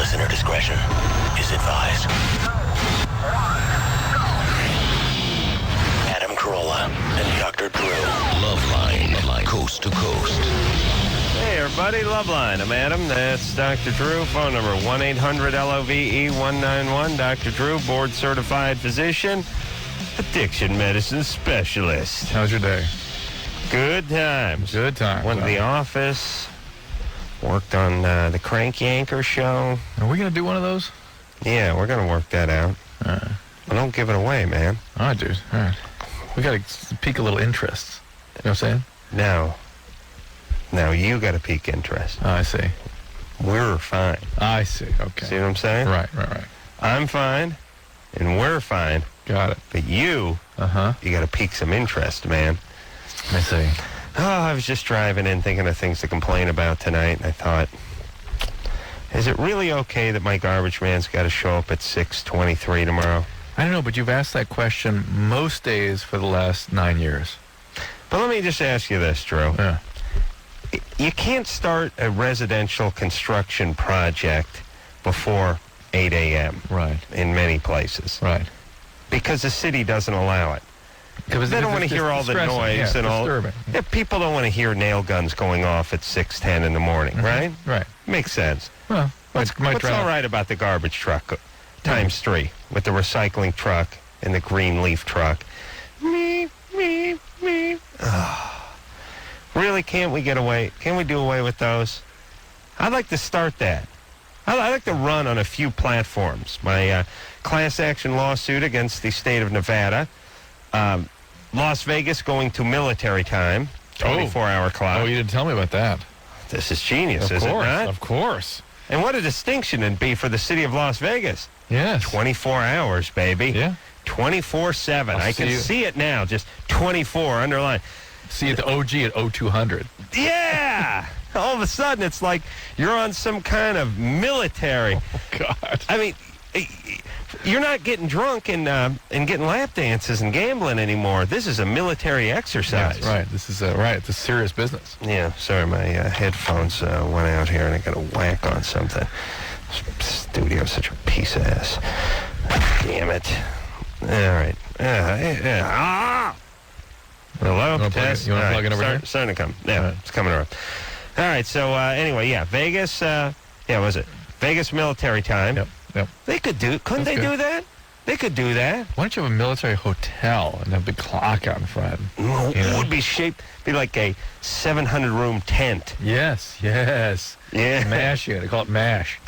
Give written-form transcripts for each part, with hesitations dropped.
Listener discretion is advised. Adam Carolla and Dr. Drew. Loveline, coast to coast. Hey, everybody, Loveline. I'm Adam. That's Dr. Drew. Phone number 1-800-LOVE-191. Dr. Drew, board-certified physician, addiction medicine specialist. How's your day? Good times. Good times. Went to the office, worked on the Crank Yanker show. Are we going to do one of those? Yeah, we're going to work that out. Well, don't give it away, man. All right, dude. All right. We got to pique a little interest. You know what I'm saying? Now you got to pique interest. Oh, I see. We're fine. I see. Okay. See what I'm saying? Right. I'm fine, and we're fine. Got it. But you got to pique some interest, man. I see. Oh, I was just driving in thinking of things to complain about tonight, and I thought, is it really okay that my garbage man's got to show up at 6:23 tomorrow? I don't know, but you've asked that question most days for the last 9 years. But let me just ask you this, Drew. Yeah. You can't start a residential construction project before 8 a.m. Right. in many places. Right. Because the city doesn't allow it. Because They don't want to hear all the noise and all. Disturbing. Yeah, people don't want to hear nail guns going off at 6:10 in the morning, right? Right. Makes sense. Well, What's all right about the garbage truck times 3 with the recycling truck and the green leaf truck? Me. Really, can't we get away? Can we do away with those? I'd like to start that. I'd like to run on a few platforms. My class action lawsuit against the state of Nevada. Las Vegas going to military time, 24-hour clock. Oh, you didn't tell me about that. This is genius, is it not? Of course. And what a distinction it'd be for the city of Las Vegas. Yes. 24 hours, baby. Yeah. 24/7. I can see it now, just 24 underlined. See you at the OG at 0200. Yeah! All of a sudden, it's like you're on some kind of military. Oh, God. I mean, you're not getting drunk and getting lap dances and gambling anymore. This is a military exercise. That's right. This is It's a serious business. Yeah, sorry, my headphones went out here and I got a whack on something. Studio's such a piece of ass. Damn it. All right. Hello? You want to plug it over here? Starting to come. Yeah, It's coming around. All right, so anyway, yeah, Vegas, was it? Vegas military time. Yep. They could do, couldn't they do that? They could do that. Why don't you have a military hotel and have a big clock out in front? It would be like a 700-room tent. Yes. Yeah. MASH unit. They call it MASH.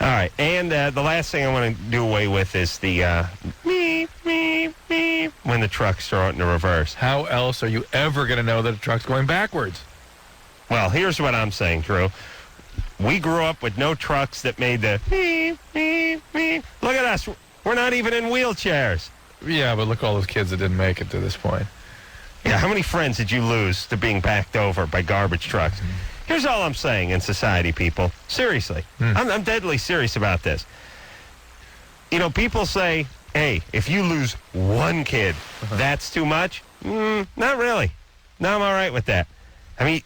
All right, and the last thing I want to do away with is the meep when the trucks throw it in the reverse. How else are you ever going to know that a truck's going backwards? Well, here's what I'm saying, Drew. We grew up with no trucks that made the meep. Look at us. We're not even in wheelchairs. Yeah, but look at all those kids that didn't make it to this point. Yeah, how many friends did you lose to being backed over by garbage trucks? Here's all I'm saying in society, people. Seriously. I'm deadly serious about this. You know, people say, hey, if you lose one kid, that's too much? Not really. No, I'm all right with that. I mean,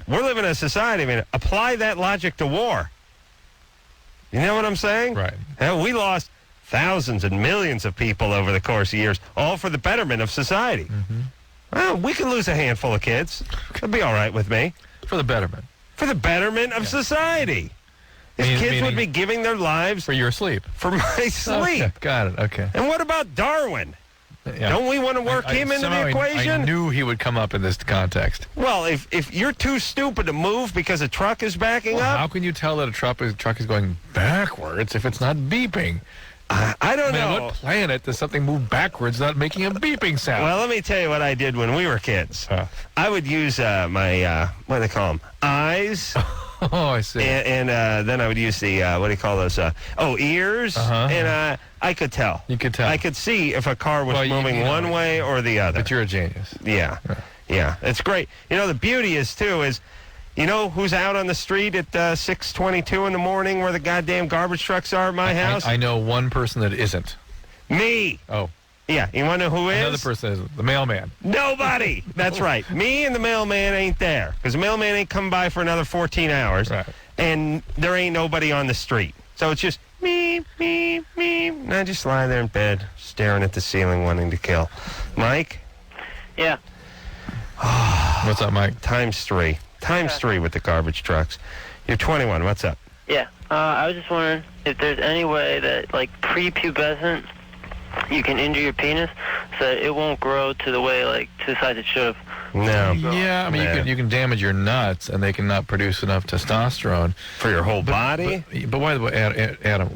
we're living in a society, I mean, apply that logic to war. You know what I'm saying? Right. We lost thousands and millions of people over the course of years, all for the betterment of society. Well, we can lose a handful of kids. That'd be all right with me. For the betterment. For the betterment of society. If kids would be giving their lives... For your sleep. For my sleep. Okay, got it, okay. And what about Darwin? Yeah. Don't we want to work him into the equation? I knew he would come up in this context. Well, if you're too stupid to move because a truck is backing up... How can you tell that a truck is going backwards if it's not beeping? I don't know. What planet does something move backwards without making a beeping sound? Well, let me tell you what I did when we were kids. I would use my, what do they call them? Eyes. Oh, I see. And then I would use the, what do you call those? Ears. And I could tell. You could tell. I could see if a car was moving one way or the other. But you're a genius. Yeah. It's great. You know, the beauty is, too, is... You know who's out on the street at 6:22 in the morning where the goddamn garbage trucks are at my house? I know one person that isn't. Me. Oh. Yeah, you want to know who is? Another person is the mailman. Nobody. That's right. Me and the mailman ain't there because the mailman ain't come by for another 14 hours. Right. And there ain't nobody on the street. So it's just me. And I just lie there in bed, staring at the ceiling, wanting to kill. Mike? Yeah. What's up, Mike? Times 3 with the garbage trucks. You're 21. What's up? Yeah. I was just wondering if there's any way that, like, prepubescent, you can injure your penis so that it won't grow to the way, like, to the size it should have. No. Yeah, I mean, you can damage your nuts, and they cannot produce enough testosterone For your whole body? But by the way, Adam,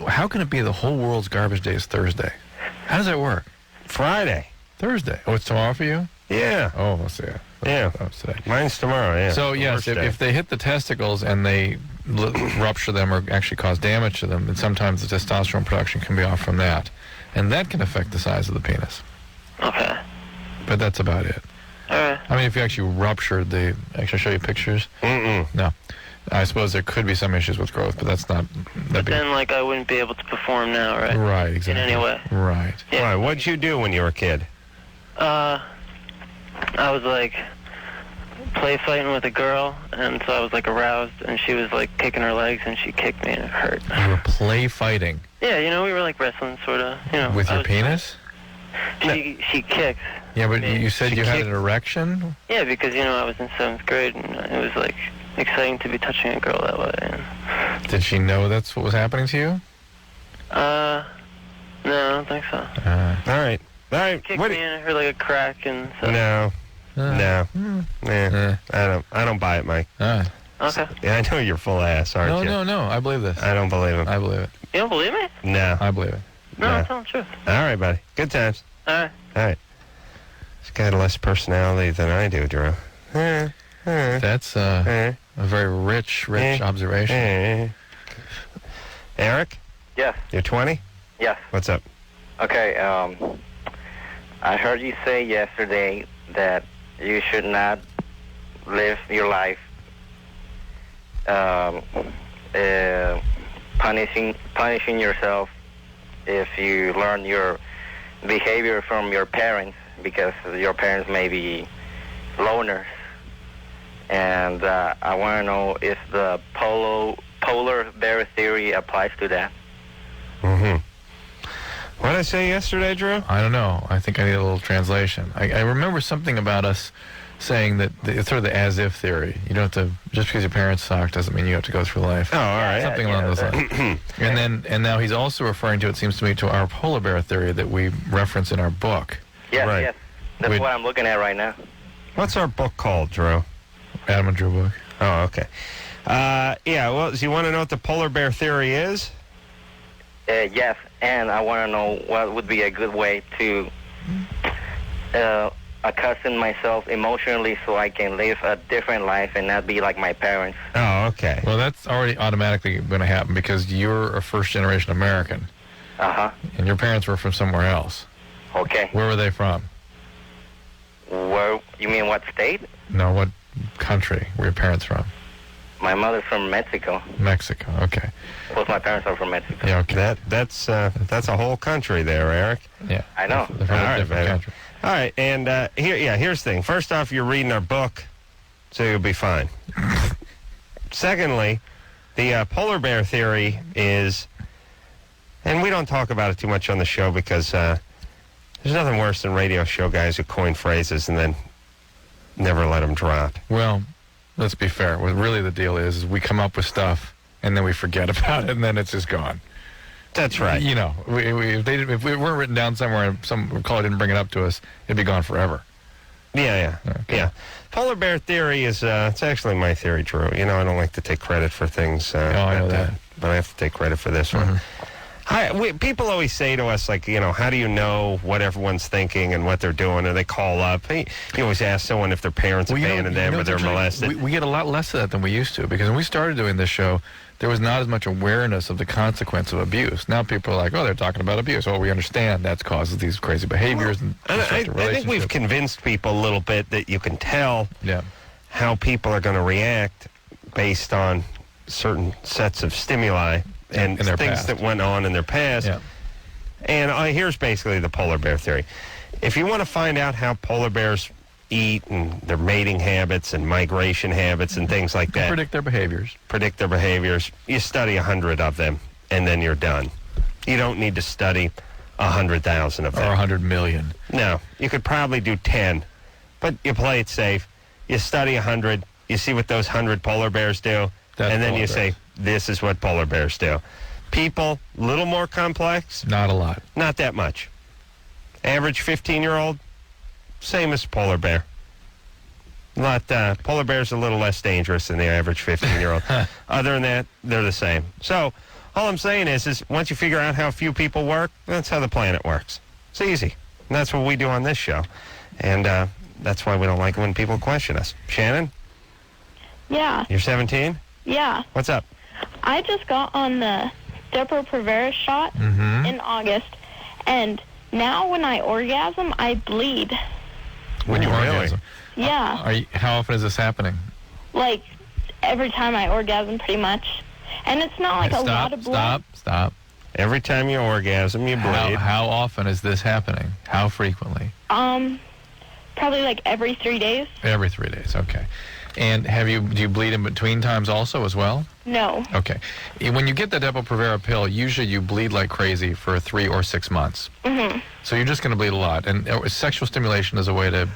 how can it be the whole world's garbage day is Thursday? How does that work? Friday. Thursday. Oh, it's tomorrow for you? Yeah. Oh, let's see. Yeah. That was today. Mine's tomorrow, yeah. So, yes, if they hit the testicles and they rupture them or actually cause damage to them, then sometimes the testosterone production can be off from that. And that can affect the size of the penis. Okay. But that's about it. All right. I mean, if you actually ruptured the... Actually, I'll show you pictures. No. I suppose there could be some issues with growth, but that's not... But then, like, I wouldn't be able to perform now, right? Right, exactly. In any way. Right. Yeah. Why? What'd you do when you were a kid? I was, like, play fighting with a girl, and so I was, like, aroused, and she was, like, kicking her legs, and she kicked me, and it hurt. You were play fighting. Yeah, you know, we were, like, wrestling, sort of, you know. With your penis? She kicked. Yeah, but you said She you had kicked- an erection? Yeah, because, you know, I was in 7th grade, and it was, like, exciting to be touching a girl that way. And, Did she know that's what was happening to you? no, I don't think so. All right. Kicked me and it hurt like a crack, and so... No. I don't buy it, Mike. Okay. Yeah, I know you're full ass, aren't you? No. I believe this. I don't believe him. I believe it. You don't believe me? No. I believe it. No, No. I'm telling the truth. All right, buddy. Good times. All right. He's got less personality than I do, Drew. That's a very rich observation. Eric? Yes. You're 20? Yes. What's up? Okay. I heard you say yesterday that you should not live your life punishing yourself if you learn your behavior from your parents, because your parents may be loners. And I want to know if the polar bear theory applies to that. What did I say yesterday, Drew? I don't know. I think I need a little translation. I remember something about us saying that it's sort of the as-if theory. You don't have to, just because your parents suck doesn't mean you have to go through life. Oh, all right. Something along those lines. And now he's also referring to, it seems to me, to our polar bear theory that we reference in our book. Yes, Right. yes. That's what I'm looking at right now. What's our book called, Drew? Adam and Drew book. Oh, okay. Well, do you want to know what the polar bear theory is? Yes, and I want to know what would be a good way to accustom myself emotionally so I can live a different life and not be like my parents. Oh, okay. Well, that's already automatically going to happen because you're a first-generation American. Uh-huh. And your parents were from somewhere else. Okay. Where were they from? Where, you mean what state? No, what country were your parents from? My mother's from Mexico. Mexico, okay. Both my parents are from Mexico. Yeah, okay. That's a whole country there, Eric. Yeah. I know. They're from All a right, different baby. country. All right, and here's the thing. First off, you're reading our book, so you'll be fine. Secondly, the polar bear theory is, and we don't talk about it too much on the show because there's nothing worse than radio show guys who coin phrases and then never let them drop. Well, let's be fair. What really the deal is we come up with stuff and then we forget about it and then it's just gone. That's right. You know, if we weren't written down somewhere and some caller didn't bring it up to us, it'd be gone forever. Yeah. Polar bear theory is, it's actually my theory, Drew. You know, I don't like to take credit for things. I know that. But I have to take credit for this one. People always say to us, like, you know, how do you know what everyone's thinking and what they're doing? Or they call up. You always ask someone if their parents abandoned them or they're molested. We get a lot less of that than we used to because when we started doing this show, there was not as much awareness of the consequence of abuse. Now people are like, oh, they're talking about abuse. Oh, we understand that causes these crazy behaviors. And I think we've convinced people a little bit that you can tell how people are going to react based on certain sets of stimuli and in their things past. that went on in their past. Yeah. And here's basically the polar bear theory. If you want to find out how polar bears eat and their mating habits and migration habits and things like that. Predict their behaviors. You study 100 of them, and then you're done. You don't need to study 100,000 of them. Or 100 million. No, you could probably do 10, but you play it safe. You study 100, you see what those 100 polar bears do, and then you say, this is what polar bears do. People, a little more complex. Not a lot. Not that much. Average 15-year-old, same as polar bear. Polar bear's a little less dangerous than the average 15-year-old. Other than that, they're the same. So all I'm saying is once you figure out how few people work, that's how the planet works. It's easy. And that's what we do on this show. And that's why we don't like it when people question us. Shannon? Yeah. You're 17? Yeah. What's up? I just got on the Depo-Provera shot in August, and now when I orgasm, I bleed. When you orgasm? Yeah. How often is this happening? Like, every time I orgasm, pretty much. And it's not like a lot of blood. Stop. Every time you orgasm, you bleed. How often is this happening? How frequently? Probably like every 3 days. Every 3 days, okay. And do you bleed in between times also as well? No. Okay. When you get the Depo-Provera pill, usually you bleed like crazy for 3 or 6 months. Mm-hmm. So you're just going to bleed a lot. And sexual stimulation is a way to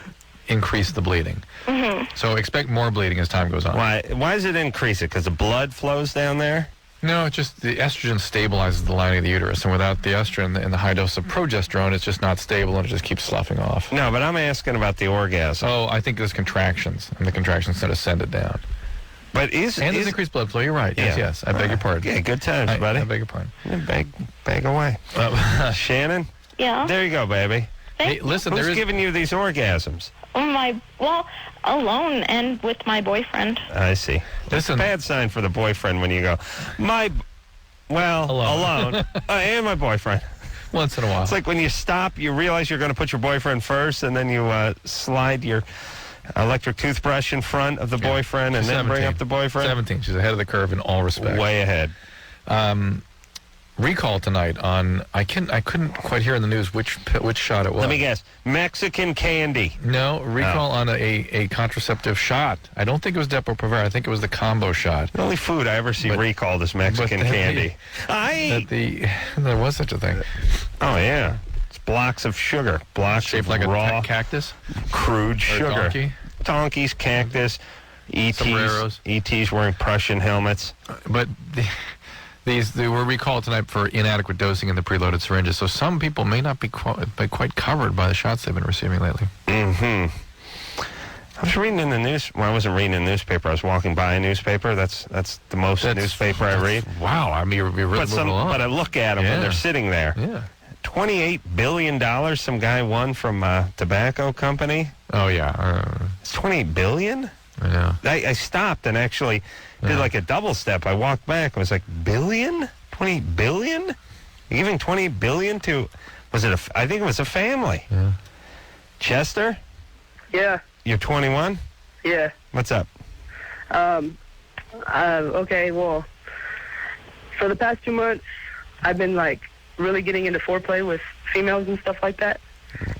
increase the bleeding. Mm-hmm. So expect more bleeding as time goes on. Why does it increase it? Because the blood flows down there? No, it's just the estrogen stabilizes the lining of the uterus, and without the estrogen and the high dose of progesterone, it's just not stable, and it just keeps sloughing off. No, but I'm asking about the orgasm. Oh, I think there's contractions, and the contractions sort of send it down. But there's increased blood flow. You're right. Yeah. Yes. I beg your pardon. Yeah, good times, buddy. I beg your pardon. Beg away. Shannon? Yeah. There you go, baby. Hey, listen, Who's giving you these orgasms? Alone and with my boyfriend. I see. It's a bad sign for the boyfriend when you go, alone. And my boyfriend. Once in a while. It's like when you stop, you realize you're going to put your boyfriend first, and then you slide your electric toothbrush in front of the boyfriend, and then bring up the boyfriend. 17. She's ahead of the curve in all respects. Way ahead. Recall tonight on, I couldn't quite hear in the news which shot it was. Let me guess. Mexican candy. No, recall on a contraceptive shot. I don't think it was Depo-Provera. I think it was the combo shot. The only food I ever see recalled is Mexican candy. There was such a thing. Oh, yeah. It's blocks of sugar. Blocks shaped of like raw, a cactus? Crude or sugar. Donkey? Donkeys, cactus, ETs. Sombreros. ETs wearing Prussian helmets. But they were recalled tonight for inadequate dosing in the preloaded syringes, so some people may not be quite covered by the shots they've been receiving lately. Mm-hmm. I was reading in the news. Well, I wasn't reading in the newspaper. I was walking by a newspaper. That's the most newspaper I read. Wow. I mean, you're really moving along. But I look at them when they're sitting there. Yeah. $28 billion some guy won from a tobacco company. Oh, yeah. It's $28 billion? I know. I stopped and actually did like a double step. I walked back and was like, billion? 28 billion? You're giving 28 billion to, I think it was a family. Yeah. Chester? Yeah. You're 21? Yeah. What's up? Okay, well, for the past 2 months, I've been, really getting into foreplay with females and stuff like that.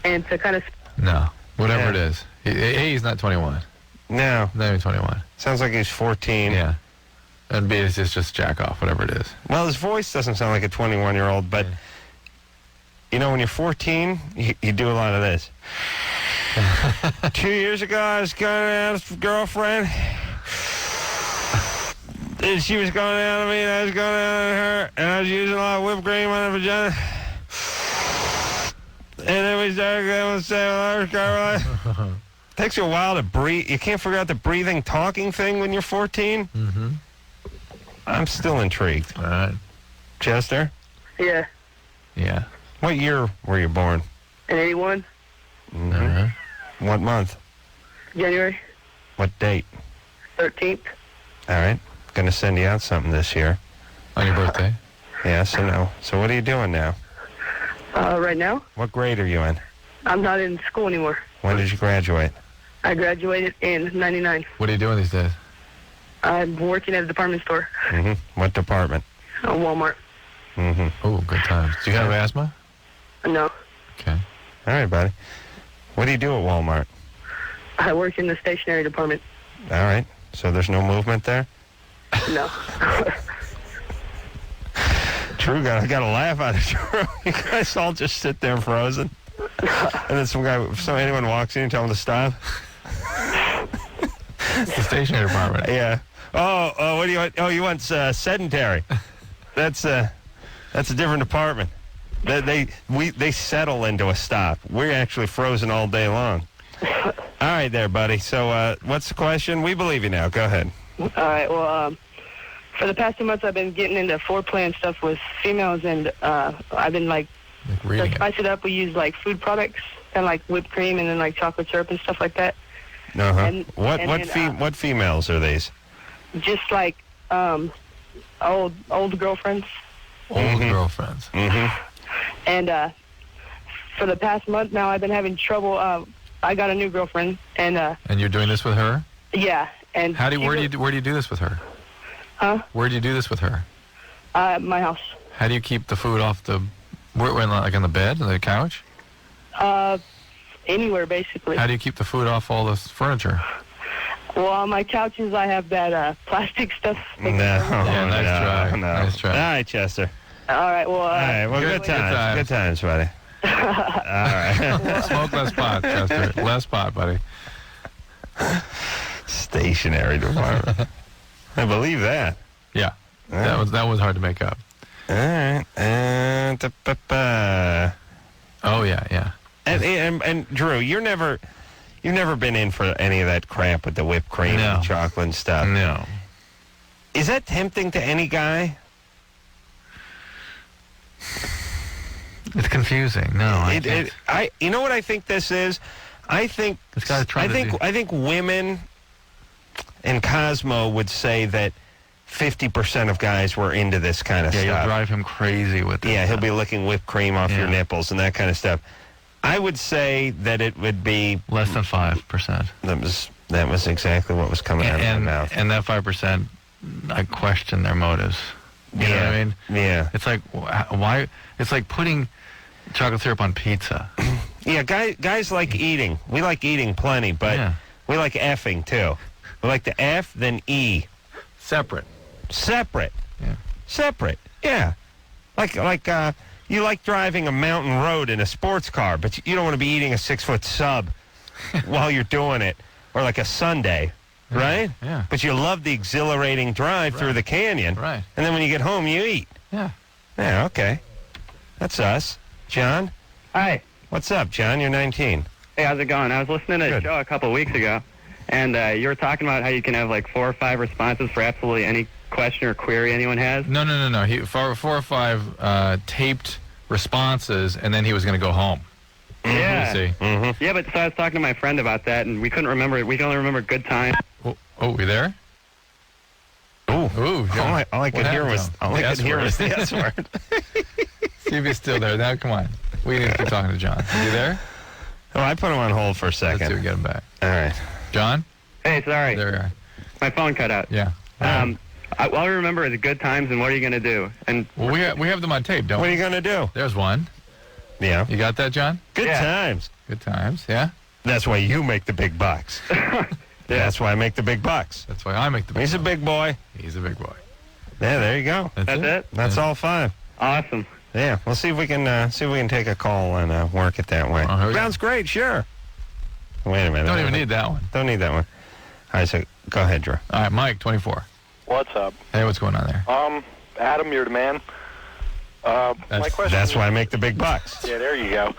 And to kind of... No. Whatever it is. He's not 21. No. Not even 21. Sounds like he's 14. Yeah. And B is just jack off, whatever it is. Well, his voice doesn't sound like a 21-year-old, but, when you're 14, you do a lot of this. 2 years ago, I was going out with a girlfriend. And she was going down on me, and I was going down on her, and I was using a lot of whipped cream on her vagina. And then we started going to say, well, Carolla. Takes you a while to breathe. You can't figure out the breathing, talking thing when you're 14. Mm-hmm. I'm still intrigued. All right. Chester? Yeah. Yeah. What year were you born? In 81. Mm-hmm. Uh-huh. What month? January. What date? 13th. All right. Going to send you out something this year. On your birthday? Yes and no. So what are you doing now? Right now? What grade are you in? I'm not in school anymore. When did you graduate? I graduated in 99. What are you doing these days? I'm working at a department store. Mm-hmm. What department? Walmart. Mm-hmm. Oh, good times. Do you have asthma? No. Okay. All right, buddy. What do you do at Walmart? I work in the stationery department. All right. So there's no movement there? No. True, I got a laugh out of Drew. You guys all just sit there frozen. And then anyone walks in and tell them to stop. It's the stationery department. Yeah. Oh, what do you want? Oh, you want sedentary. That's a different department. They settle into a stop. We're actually frozen all day long. All right there, buddy. So what's the question? We believe you now. Go ahead. All right, well, for the past 2 months, I've been getting into foreplay and stuff with females, and I've been, Like to reading it. spice it up, we use, food products, kind of like whipped cream and then, chocolate syrup and stuff like that. Uh-huh. And- What and then, what females are these? Just, old girlfriends. Old girlfriends. Mm-hmm. And for the past month now, I've been having trouble. I got a new girlfriend, and And you're doing this with her? yeah. And Where do you do this with her? Huh? Where do you do this with her? My house. How do you keep the food off the... Like on the bed, on the couch? Anywhere, basically. How do you keep the food off all this furniture? Well, on my couches, I have that plastic stuff. No. Yeah, nice try. No. Nice try. All right, Chester. All right, well... All right, well, good times. Good times, buddy. All right. Smoke less pot, Chester. Less pot, buddy. Stationary department. I believe that. Yeah. All That was hard to make up. right. Oh, yeah. And Drew, you've never been in for any of that crap with the whipped cream No. and chocolate and stuff. No. Is that tempting to any guy? It's confusing. No, I can't. You know what I think this is? I think This guy's trying to do- I think women and Cosmo would say that 50% of guys were into this kind of Yeah, stuff. you'll drive him crazy with this. Yeah, he'll be licking whipped cream off your Yeah. nipples and that kind of stuff. I would say that it would be Less than 5%. that was exactly what was coming out of my mouth. And that 5%, I question their motives. You know what I mean? Yeah. It's like, why? It's like putting chocolate syrup on pizza. Yeah, guys like eating. We like eating plenty, but Yeah. we like effing too. We like to F, then E. Separate. Separate. Yeah. Separate. Yeah. Like you like driving a mountain road in a sports car, but you don't want to be eating a 6-foot sub while you're doing it, or like a sundae, right? Yeah. But you love the exhilarating drive through the canyon. Right. And then when you get home, you eat. Yeah. Yeah, okay. That's us. John? Hi. What's up, John? You're 19. Hey, how's it going? I was listening to a show a couple of weeks ago, and you were talking about how you can have 4 or 5 responses for absolutely any question or query anyone has. No. He 4 or 5 taped responses, and then he was going to go home. Yeah. See? Mm-hmm. Yeah, but so I was talking to my friend about that, and we couldn't remember. We can only remember good time. Oh, you there? Ooh. Ooh, John. All I could hear was the S word. See if he's still there. Now, come on. We need to keep talking to John. Is he there? Oh, I put him on hold for a Let's see if we second. get him back. All right. John? Hey, sorry. There we are. My phone cut out. Yeah. All I remember is good times and what are you going to do? And Well, we have them on tape, don't What are we? you going to do? There's one. Yeah. You got that, John? Good Yeah. times. Good times. Yeah? That's why you make the big bucks. That's why I make the big bucks. That's why I make the big He's a bucks. big boy. He's a big boy. Yeah, there you go. that's it? That's all 5. Awesome. Yeah, we'll see if we can take a call and work it that way. Oh, here we go. Sounds great, sure. Wait a minute. Don't even need that one. Don't need that one. All right, so go ahead, Drew. All right, Mike, 24. What's up? Hey, what's going on there? Adam, you're the man. My question That's is, why I make the big bucks. Yeah, there you go.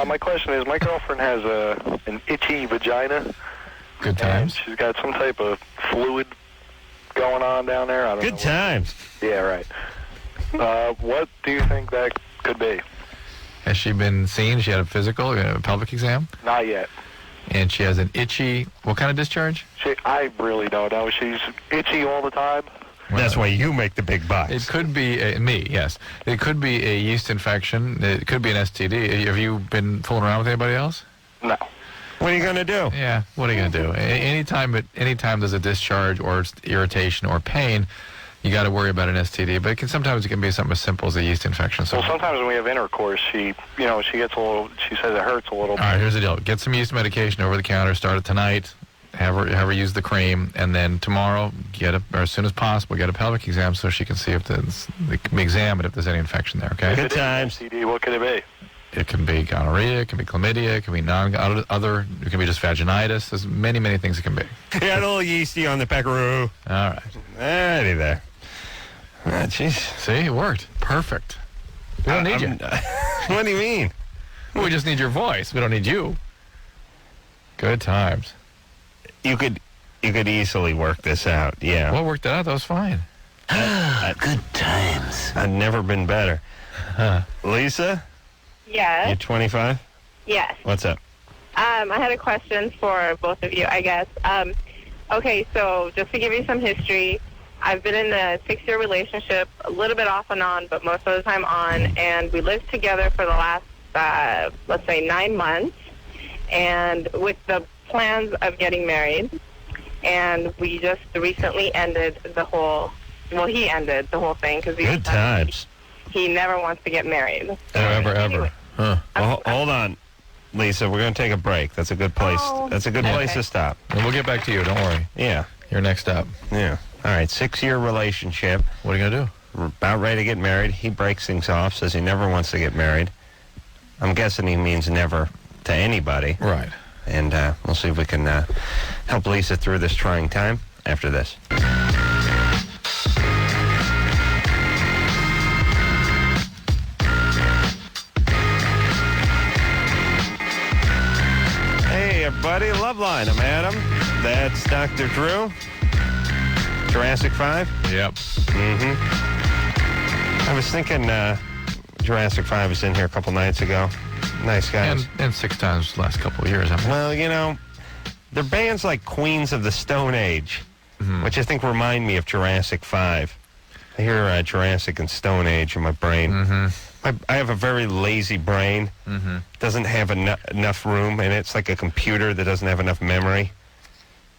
My question is, my girlfriend has an itchy vagina. Good And times. she's got some type of fluid going on down there. I don't know. Good times. Yeah, right. What do you think that could be? Has she been seen? She had a physical, a pelvic exam, Not yet. and she has an itchy. What kind of discharge? I really don't know. She's itchy all the time. That's why you make the big bucks. It could be me, yes. It could be a yeast infection. It could be an STD. Have you been fooling around with anybody else? No. What are you going to do? Yeah. What are you going to do? Anytime there's a discharge or irritation or pain, you got to worry about an STD. But sometimes it can be something as simple as a yeast infection. So Well, sometimes when we have intercourse, she gets a little. She says it hurts a little. All right, here's the deal. Get some yeast medication over the counter. Start it tonight. Have her use the cream, and then tomorrow or as soon as possible, get a pelvic exam so she can see if they can examine if there's any infection there. Okay. Good times. STD, what could it be? It can be gonorrhea. It can be chlamydia. It can be other. It can be just vaginitis. There's many things it can be. Yeah, a little yeasty on the peckaroo. All right. Alrighty there. Jeez. See, it worked. Perfect. We don't need you. What do you mean? We just need your voice. We don't need you. Good times. You could easily work this out. Yeah. Well, worked it out. That was fine. Good times. I've never been better. Lisa, Yes. you're 25? Yes. What's up? I had a question for both of you, I guess. Okay, so just to give you some history, I've been in a 6-year relationship, a little bit off and on, but most of the time on, and we lived together for the last, let's say, 9 months, and with the plans of getting married, and we just recently ended the whole, he ended the whole thing because Good times. he never wants to get married. Ever. Huh. Well, hold on, Lisa. We're going to take a break. That's a good place. That's a good place to stop. And we'll get back to you. Don't worry. Yeah. You're next up. Yeah. All right. 6-year relationship. What are you going to do? We're about ready to get married. He breaks things off, says he never wants to get married. I'm guessing he means never to anybody. Right. And we'll see if we can help Lisa through this trying time after this. Hey, everybody. Loveline. I'm Adam. That's Dr. Drew. Jurassic 5? Yep. I was thinking Jurassic 5 was in here a couple nights ago. Nice guys. And 6 times the last couple of years. Well, they're bands like Queens of the Stone Age, which I think remind me of Jurassic 5. I hear Jurassic and Stone Age in my brain. I have a very lazy brain. Doesn't have enough room, and it's like a computer that doesn't have enough memory.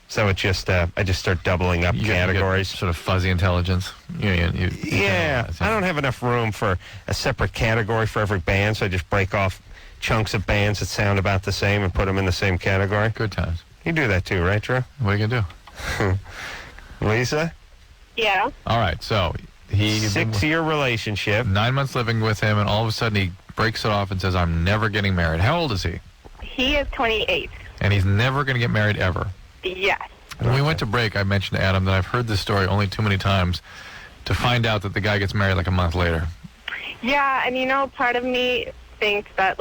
So it just, I just start doubling up categories. You get sort of fuzzy intelligence. Yeah, I don't have enough room for a separate category for every band, so I just break off chunks of bands that sound about the same and put them in the same category. Good times. You do that too, right, Drew? What are you going to do? Lisa? Yeah. All right, so he... 6-year relationship. 9 months living with him, and all of a sudden he breaks it off and says, I'm never getting married. How old is he? He is 28. And he's never going to get married ever. Yes. When we went to break, I mentioned to Adam that I've heard this story only too many times to find out that the guy gets married like a month later. Yeah, and part of me thinks that,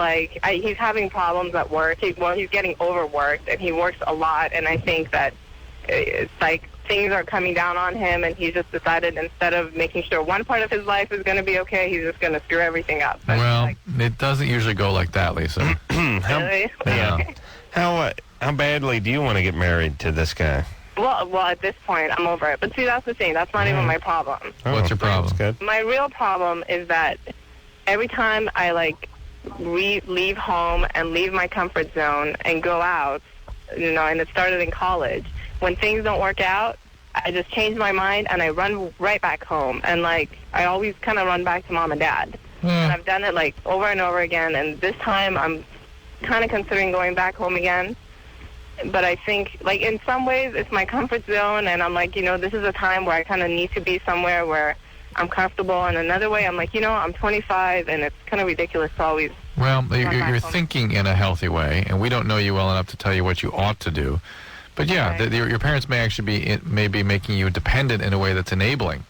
he's having problems at work. He's getting overworked, and he works a lot, and I think that it's like things are coming down on him, and he's just decided instead of making sure one part of his life is going to be okay, he's just going to screw everything up. But well, it doesn't usually go like that, Lisa. Really? Yeah. How badly do you want to get married to this guy? Well, at this point, I'm over it. But see, that's the thing. That's not even my problem. What's your problem? That's good. My real problem is that every time I, leave home and leave my comfort zone and go out, and it started in college, when things don't work out, I just change my mind and I run right back home. And, I always kind of run back to mom and dad. And I've done it, over and over again. And this time I'm kind of considering going back home again. But I think, in some ways, it's my comfort zone, and I'm this is a time where I kind of need to be somewhere where I'm comfortable. And another way, I'm I'm 25, and it's kind of ridiculous to always... Well, you're thinking in a healthy way, and we don't know you well enough to tell you what you ought to do. But, yeah, your parents may actually be making you dependent in a way that's enabling,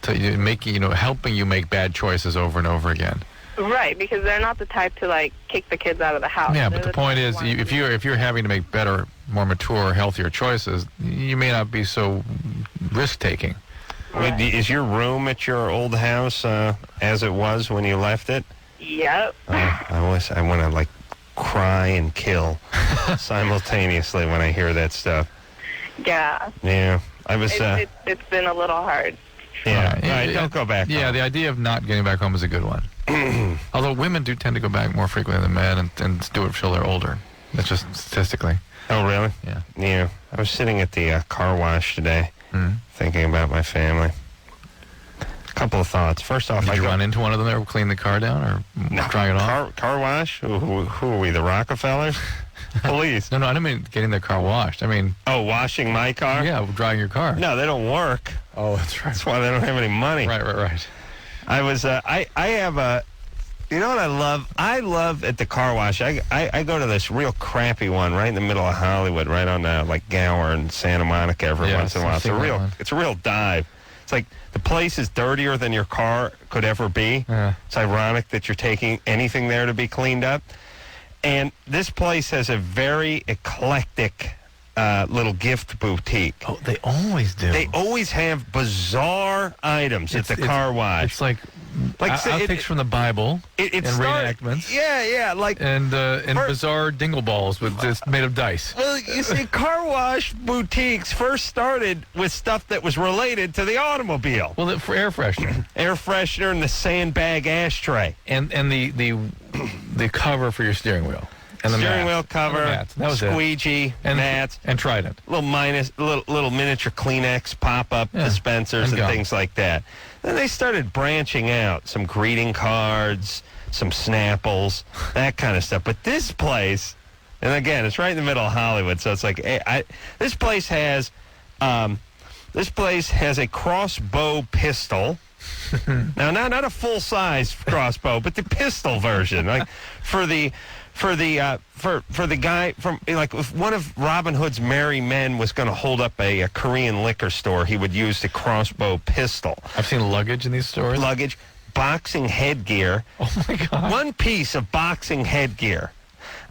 to making, helping you make bad choices over and over again. Right, because they're not the type to kick the kids out of the house. Yeah, but the point is, if you're having to make better, more mature, healthier choices, you may not be so risk taking. Right. Is your room at your old house as it was when you left it? Yep. I want to cry and kill simultaneously when I hear that stuff. Yeah. Yeah, I was. It's been a little hard. Yeah, right. Don't go back. Yeah, home. The idea of not getting back home is a good one. Although women do tend to go back more frequently than men and do it until they're older. That's just statistically. Oh, really? Yeah. Yeah. I was sitting at the car wash today thinking about my family. couple of thoughts. First off, Did you run into one of them that were cleaning the car down or drying it off? Car wash? Who are we, the Rockefellers? Police. No, I don't mean getting their car washed. I mean... Oh, washing my car? Yeah, drying your car. No, they don't work. Oh, that's right. That's why they don't have any money. Right. I was, I have a... You know what I love? I love at the car wash. I go to this real crappy one right in the middle of Hollywood, right on like Gower and Santa Monica every once in a while. It's a real dive. It's like the place is dirtier than your car could ever be. Yeah. It's ironic that you're taking anything there to be cleaned up. And this place has a very eclectic little gift boutique. Oh, they always do. They always have bizarre items at the car wash. It's like outtakes from the Bible and reenactments. Yeah, like and bizarre dingle balls with just made of dice. Well, you see, car wash boutiques first started with stuff that was related to the automobile. Well, for air freshener, and the sandbag ashtray, and the cover for your steering wheel. And the steering wheel cover, that was squeegee, mats, and Trident. Little miniature Kleenex pop-up dispensers and things like that. Then they started branching out, some greeting cards, some Snapples, that kind of stuff. But this place, and again, it's right in the middle of Hollywood, so it's like this place has a crossbow pistol. Now, not a full-size crossbow, but the pistol version, like for the guy from, like, if one of Robin Hood's merry men was going to hold up a Korean liquor store, he would use the crossbow pistol. I've seen luggage in these stores. Luggage, boxing headgear. Oh my God! One piece of boxing headgear.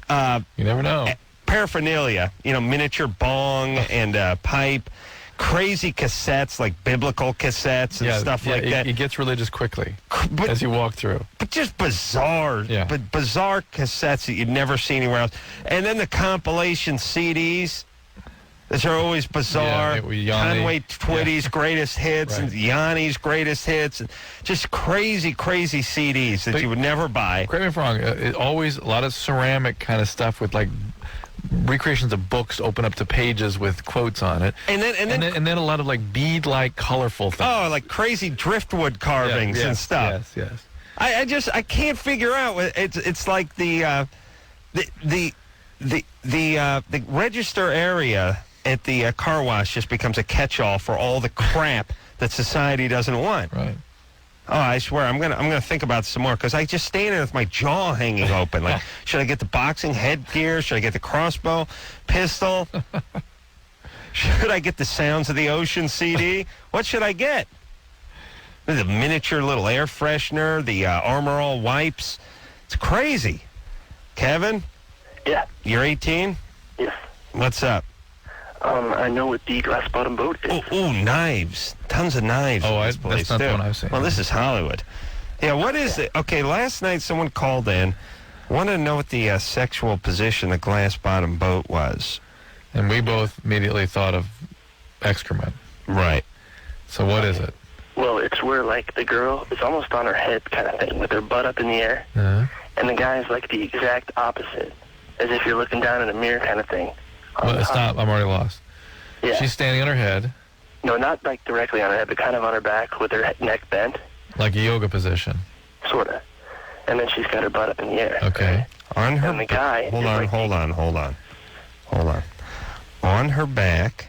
You never know. Paraphernalia, miniature bong and pipe. Crazy cassettes, like biblical cassettes and stuff like that. It gets religious quickly as you walk through. But just bizarre, bizarre cassettes that you'd never see anywhere else. And then the compilation CDs, which are always bizarre. Conway Twitty's greatest hits and Yanni's greatest hits. And just crazy CDs that you would never buy. Correct me if I'm wrong. Always a lot of ceramic kind of stuff with like recreations of books open up to pages with quotes on it, and then a lot of like bead-like colorful things. Oh, like crazy driftwood carvings and stuff. Yes. I can't figure out. It's like the register area at the car wash just becomes a catch-all for all the crap that society doesn't want. Right. Oh, I swear, I'm gonna think about this some more, because I just stand there with my jaw hanging open. Like, should I get the boxing headgear? Should I get the crossbow pistol? Should I get the Sounds of the Ocean CD? What should I get? The miniature little air freshener, the Armor All wipes. It's crazy. Kevin? Yeah. You're 18? Yes. What's up? I know what the glass bottom boat is. Oh, knives. Tons of knives. Oh, in this place, that's not too. the one I've seen. Well, this is Hollywood. Yeah, what is it? Okay, last night someone called in, wanted to know what the sexual position the glass bottom boat was. And we both immediately thought of excrement. Right. So what is it? Well, it's where, like, the girl is almost on her head kind of thing, with her butt up in the air. And the guy is, like, the exact opposite, as if you're looking down in a mirror kind of thing. Well, stop. I'm already lost. Yeah. She's standing on her head. No, not, like, directly on her head, but kind of on her back with her neck bent. Like a yoga position. Sort of. And then she's got her butt up in the air. Okay. On her... And the guy... Hold on. On her back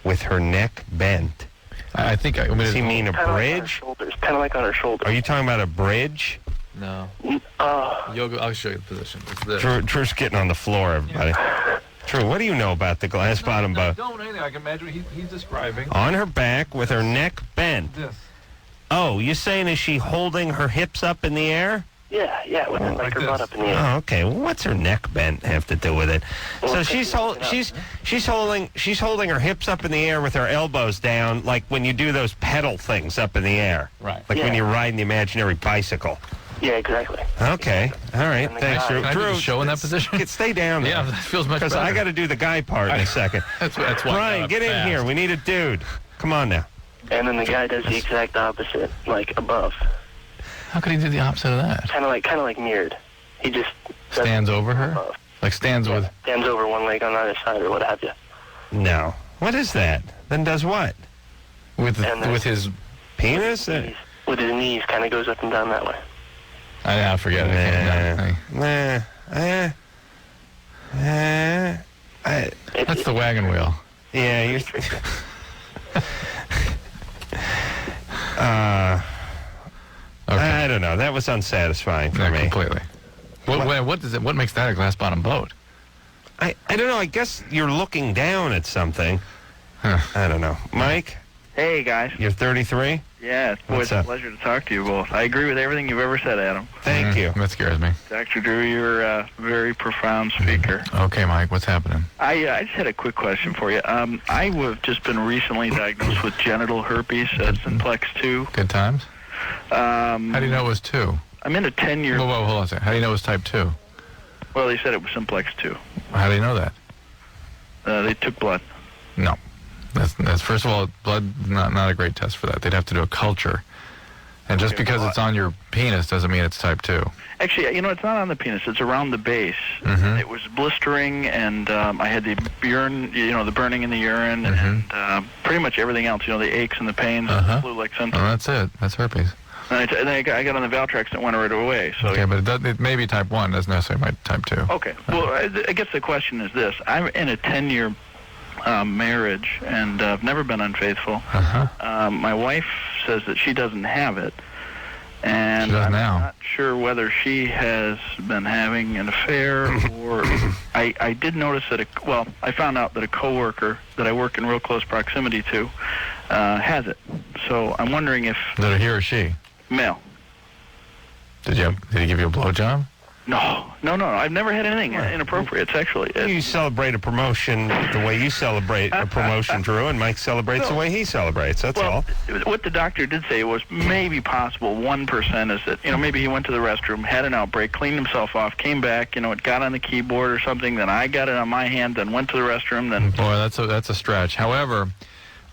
with her neck bent. I think... Does he mean a bridge? Kind of like on her shoulders. Are you talking about a bridge? No. Yoga, I'll show you the position. It's this. Drew's getting on the floor, everybody. Drew, what do you know about the glass bottom boat? Don't anything. I can imagine he's describing. On her back with her neck bent. This. Oh, you saying is she holding her hips up in the air? Yeah, with like her butt up in the air. Oh, okay. Well, what's her neck bent have to do with it? So she's holding her hips up in the air with her elbows down, like when you do those pedal things up in the air. Right. Like when you're riding the imaginary bicycle. Yeah, exactly. Okay. All right. Thanks, Drew. Can I do the show in that position? Stay down there. Yeah, that feels much better. Because I got to do the guy part in a second. That's why. Brian, get in here. We need a dude. Come on now. And then the guy does the exact opposite, like above. How could he do the opposite of that? Kind of like mirrored. He just stands over her, like stands over one leg on either side or what have you. No. What is that? Then does what? With his penis? with his knees, kind of goes up and down that way. I forget it. That's the wagon wheel. Yeah, you're... I don't know. That was unsatisfying for me. Completely. What makes that a glass bottom boat? I don't know. I guess you're looking down at something. Huh. I don't know. Mike? Hey, guys. You're 33? Yeah, it's always a pleasure to talk to you both. I agree with everything you've ever said, Adam. Thank you. That scares me. Dr. Drew, you're a very profound speaker. Okay, Mike, what's happening? I just had a quick question for you. I have just been recently diagnosed with genital herpes, simplex 2. Good times? How do you know it was 2? I'm in a 10-year... Whoa, hold on a second. How do you know it was type 2? Well, they said it was simplex 2. How do you know that? They took blood. No. That's first of all, blood not a great test for that. They'd have to do a culture. And just because it's on your penis doesn't mean it's type 2. Actually, it's not on the penis. It's around the base. Mm-hmm. It was blistering, and I had the urine, the burning in the urine, and pretty much everything else, the aches and the pains and the flu-like symptoms. Oh, that's it. That's herpes. And I got on the Valtrex and it went right away. So okay, but it may be type 1. Doesn't necessarily be type 2. Okay. Well, I guess the question is this. I'm in a 10-year marriage, and I've never been unfaithful. My wife says that she doesn't have it. And I'm not sure whether she has been having an affair or... I did notice that, I found out that a coworker that I work in real close proximity to has it. So I'm wondering if... Is it he or she? Male. Did he give you a blowjob? No. I've never had anything inappropriate sexually. You celebrate a promotion the way you celebrate a promotion, Drew, and Mike celebrates the way he celebrates. That's all. What the doctor did say was maybe possible 1% is that, maybe he went to the restroom, had an outbreak, cleaned himself off, came back, it got on the keyboard or something, then I got it on my hand, then went to the restroom, then... Boy, that's a stretch. However...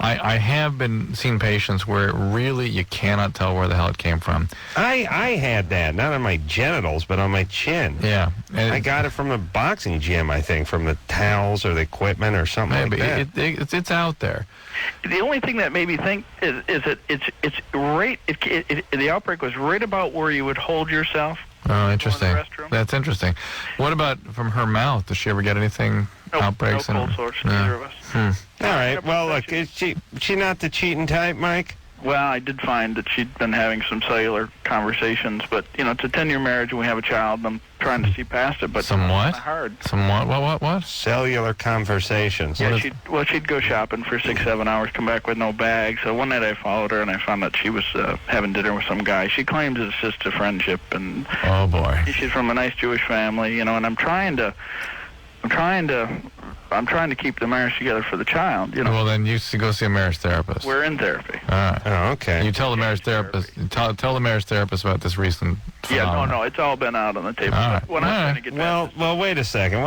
I have been seeing patients where really you cannot tell where the hell it came from. I had that, not on my genitals, but on my chin. Yeah. I got it from the boxing gym, I think, from the towels or the equipment or something like that. It's out there. The only thing that made me think is that it's right, the outbreak was right about where you would hold yourself. Oh, interesting. That's interesting. What about from her mouth? Does she ever get anything, outbreaks? No cold sores, neither of us. All right. Well, look, is she not the cheating type, Mike? Well, I did find that she'd been having some cellular conversations, but, it's a 10-year marriage and we have a child, and I'm trying to see past it, but some what? It's hard. Some what? Cellular conversations. Yeah, she'd go shopping for 6-7 hours, come back with no bag. So one night I followed her, and I found out she was having dinner with some guy. She claims it's just a friendship, and... Oh, boy. She's from a nice Jewish family, and I'm trying to keep the marriage together for the child, Well, then you should go see a marriage therapist. We're in therapy. All right. Oh, okay. You tell the marriage therapist. Tell the marriage therapist about this recent phenomenon. Yeah, no, it's all been out on the table. All right. When I'm trying to get well, wait a second.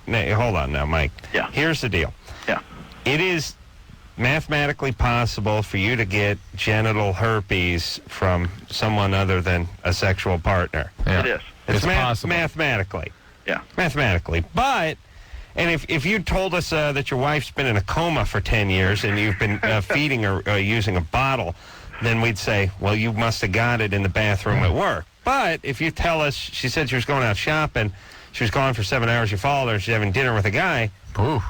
Hold on now, Mike. Yeah. Here's the deal. Yeah. It is mathematically possible for you to get genital herpes from someone other than a sexual partner. Yeah. It is. It's possible. Mathematically. Yeah. Mathematically. But... And if you told us that your wife's been in a coma for 10 years and you've been feeding her using a bottle, then we'd say, well, you must have got it in the bathroom at work. But if you tell us she said she was going out shopping, she was gone for 7 hours, you followed her, she's having dinner with a guy. Ooh.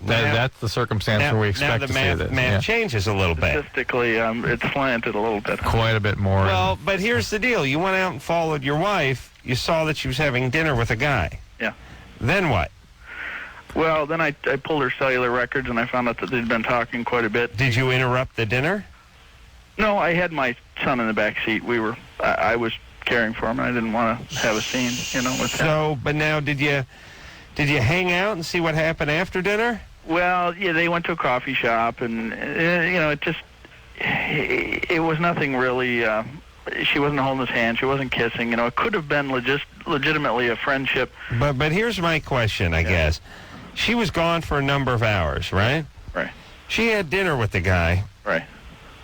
That's the circumstance where we expect to see this. Now the math changes a little bit. Statistically, it's slanted a little bit. Quite a bit more. Well, but here's the deal. You went out and followed your wife. You saw that she was having dinner with a guy. Yeah. Then what? Well, then I pulled her cellular records, and I found out that they'd been talking quite a bit. Did you interrupt the dinner? No, I had my son in the back seat. I was caring for him, and I didn't want to have a scene, with him. So, but now, did you hang out and see what happened after dinner? Well, yeah, they went to a coffee shop, and, it was nothing really... she wasn't holding his hand. She wasn't kissing. It could have been legitimately a friendship. But here's my question, I guess. She was gone for a number of hours, right? Right. She had dinner with the guy. Right.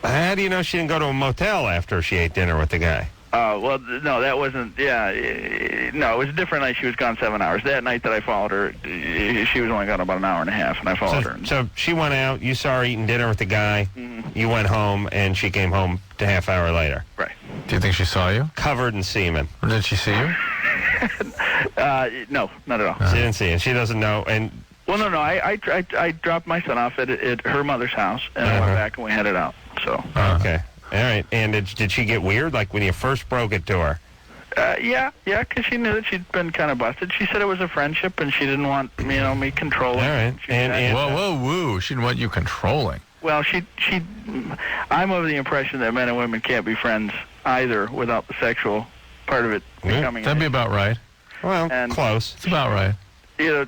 How do you know she didn't go to a motel after she ate dinner with the guy? Well, no, that wasn't. Yeah, no, it was a different night. She was gone 7 hours. That night that I followed her, she was only gone about an hour and a half, and I followed her. So she went out. You saw her eating dinner with the guy. Mm-hmm. You went home, and she came home a half hour later. Right. Do you think she saw you? Covered in semen. Or did she see you? No, not at all. She didn't see it. She doesn't know. And well, no. I dropped my son off at her mother's house, and I went back and we headed out. So. Okay. All right. And did she get weird, like when you first broke it to her? Yeah, because she knew that she'd been kind of busted. She said it was a friendship, and she didn't want me controlling. All right. And whoa. She didn't want you controlling. Well, I'm of the impression that men and women can't be friends either without the sexual part of it becoming. That'd be about right. Well, close. It's about right.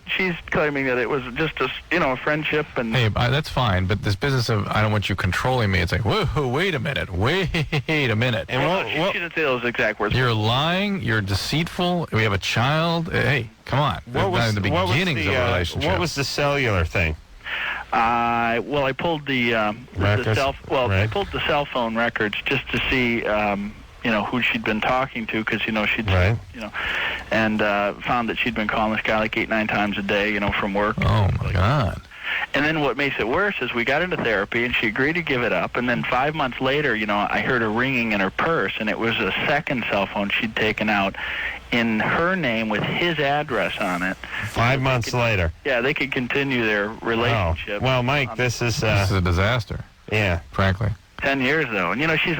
She's claiming that it was just a friendship, and hey, that's fine. But this business of I don't want you controlling me, it's like, whoa, wait a minute. And she didn't say those exact words. You're lying. You're deceitful. We have a child. Hey, come on. What was the beginnings of a relationship? What was the cellular thing? Well, I pulled I pulled the cell phone records just to see. Who she'd been talking to, because, she'd, and found that she'd been calling this guy like 8-9 times a day, from work. Oh, my God. And then what makes it worse is we got into therapy, and she agreed to give it up, and then 5 months later, I heard a ringing in her purse, and it was a second cell phone she'd taken out in her name with his address on it. 5 months later. Yeah, they could continue their relationship. Oh. Well, Mike, this is a disaster. Yeah. Frankly. 10 years, though. And, she's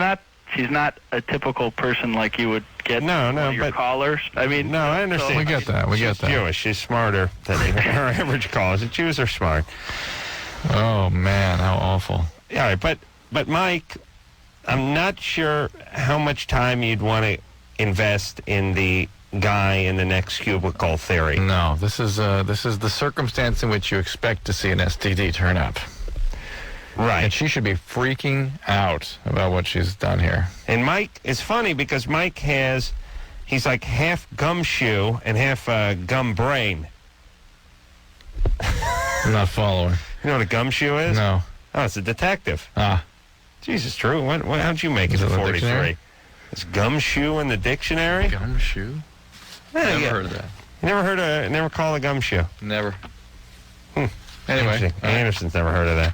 not a typical person like you would get one of your callers. I mean, no, I understand. We get that. She's Jewish. She's smarter than her average callers. The Jews are smart. Oh man, how awful. All right, but Mike, I'm not sure how much time you'd want to invest in the guy in the next cubicle theory. No, this is the circumstance in which you expect to see an STD turn up. Right. And she should be freaking out about what she's done here. And Mike, it's funny because Mike he's like half gumshoe and half gum brain. I'm not following. You know what a gumshoe is? No. Oh, it's a detective. Ah. Jesus, Drew, how'd you make it to 43? Is gumshoe in the dictionary? Gumshoe? Yeah, never heard of that. You never call a gumshoe? Never. Anyway. Anderson's never heard of that.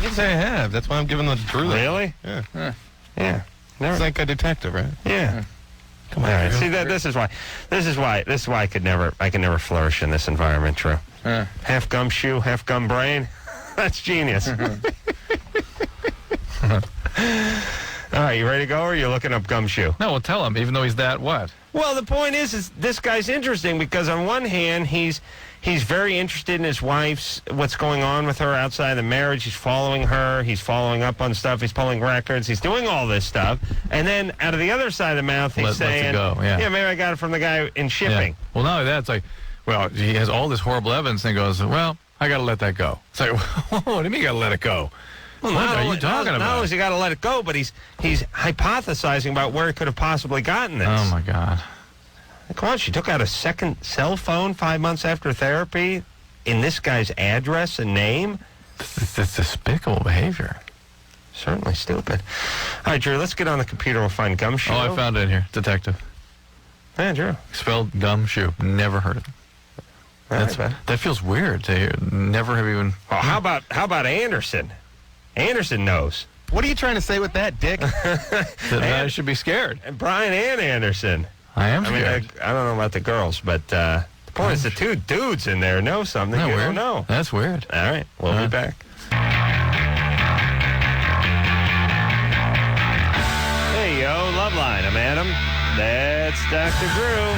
Yes, I have. That's why I'm giving the Drew. Really? Yeah. Yeah. Never. It's like a detective, right? Yeah. Come on. All right. See, this is why I could never flourish in this environment, Drew. Half gumshoe, half gum brain. That's genius. All right, you ready to go, or are you looking up gumshoe? No, well, tell him, even though he's that what? Well, the point is this guy's interesting because on one hand, he's very interested in his wife's, what's going on with her outside the marriage. He's following her. He's following up on stuff. He's pulling records. He's doing all this stuff. And then out of the other side of the mouth, he's saying, yeah, maybe I got it from the guy in shipping. Yeah. Well, not only that, it's like, well, he has all this horrible evidence and he goes, well, I got to let that go. It's like, what do you mean you got to let it go? Well, what are you talking about? Not only has he got to let it go, but he's hypothesizing about where he could have possibly gotten this. Oh, my God. Come on, she took out a second cell phone 5 months after therapy in this guy's address and name? That's despicable behavior. Certainly stupid. All right, Drew, let's get on the computer. We'll find gumshoe. Oh, I found it in here. Detective. Yeah, Drew. Spelled gumshoe. Never heard of it. That feels weird to hear. Never have even... Oh, how about Anderson? Anderson knows. What are you trying to say with that, Dick? That I should be scared. And Brian and Anderson. I am scared. I don't know about the girls, but the point is the two dudes in there know something you don't know. That's weird. All right, we'll be back. Hey, yo, Loveline. I'm Adam. That's Dr. Drew.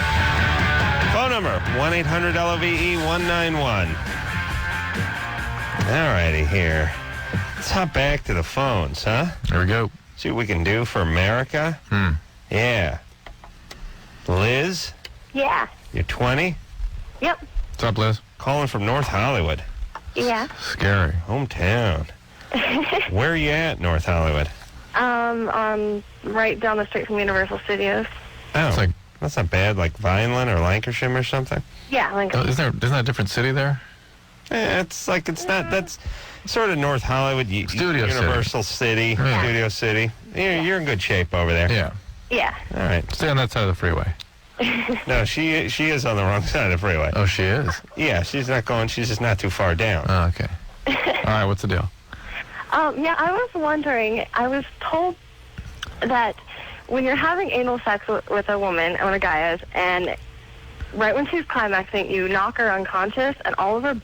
Phone number, 1-800-LOVE-191. All righty, here. Let's hop back to the phones, huh? There we go. See what we can do for America. Yeah. Liz? Yeah. You're 20? Yep. What's up, Liz? Calling from North Hollywood. Yeah. Scary. Hometown. Where are you at, North Hollywood? Right down the street from Universal Studios. Oh, that's not bad. Like Vineland or Lancashire or something? Yeah, Lancashire. Isn't that a different city there? Yeah, it's not. That's sort of North Hollywood. Studio Universal City. Yeah. Studio City. You're in good shape over there. Yeah. Yeah. All right. Stay on that side of the freeway. No, she is on the wrong side of the freeway. Oh, she is? Yeah, she's not going. She's just not too far down. Oh, okay. All right, what's the deal? Yeah, I was wondering, I was told that when you're having anal sex with a woman, or a guy is, and right when she's climaxing, you knock her unconscious, and all of her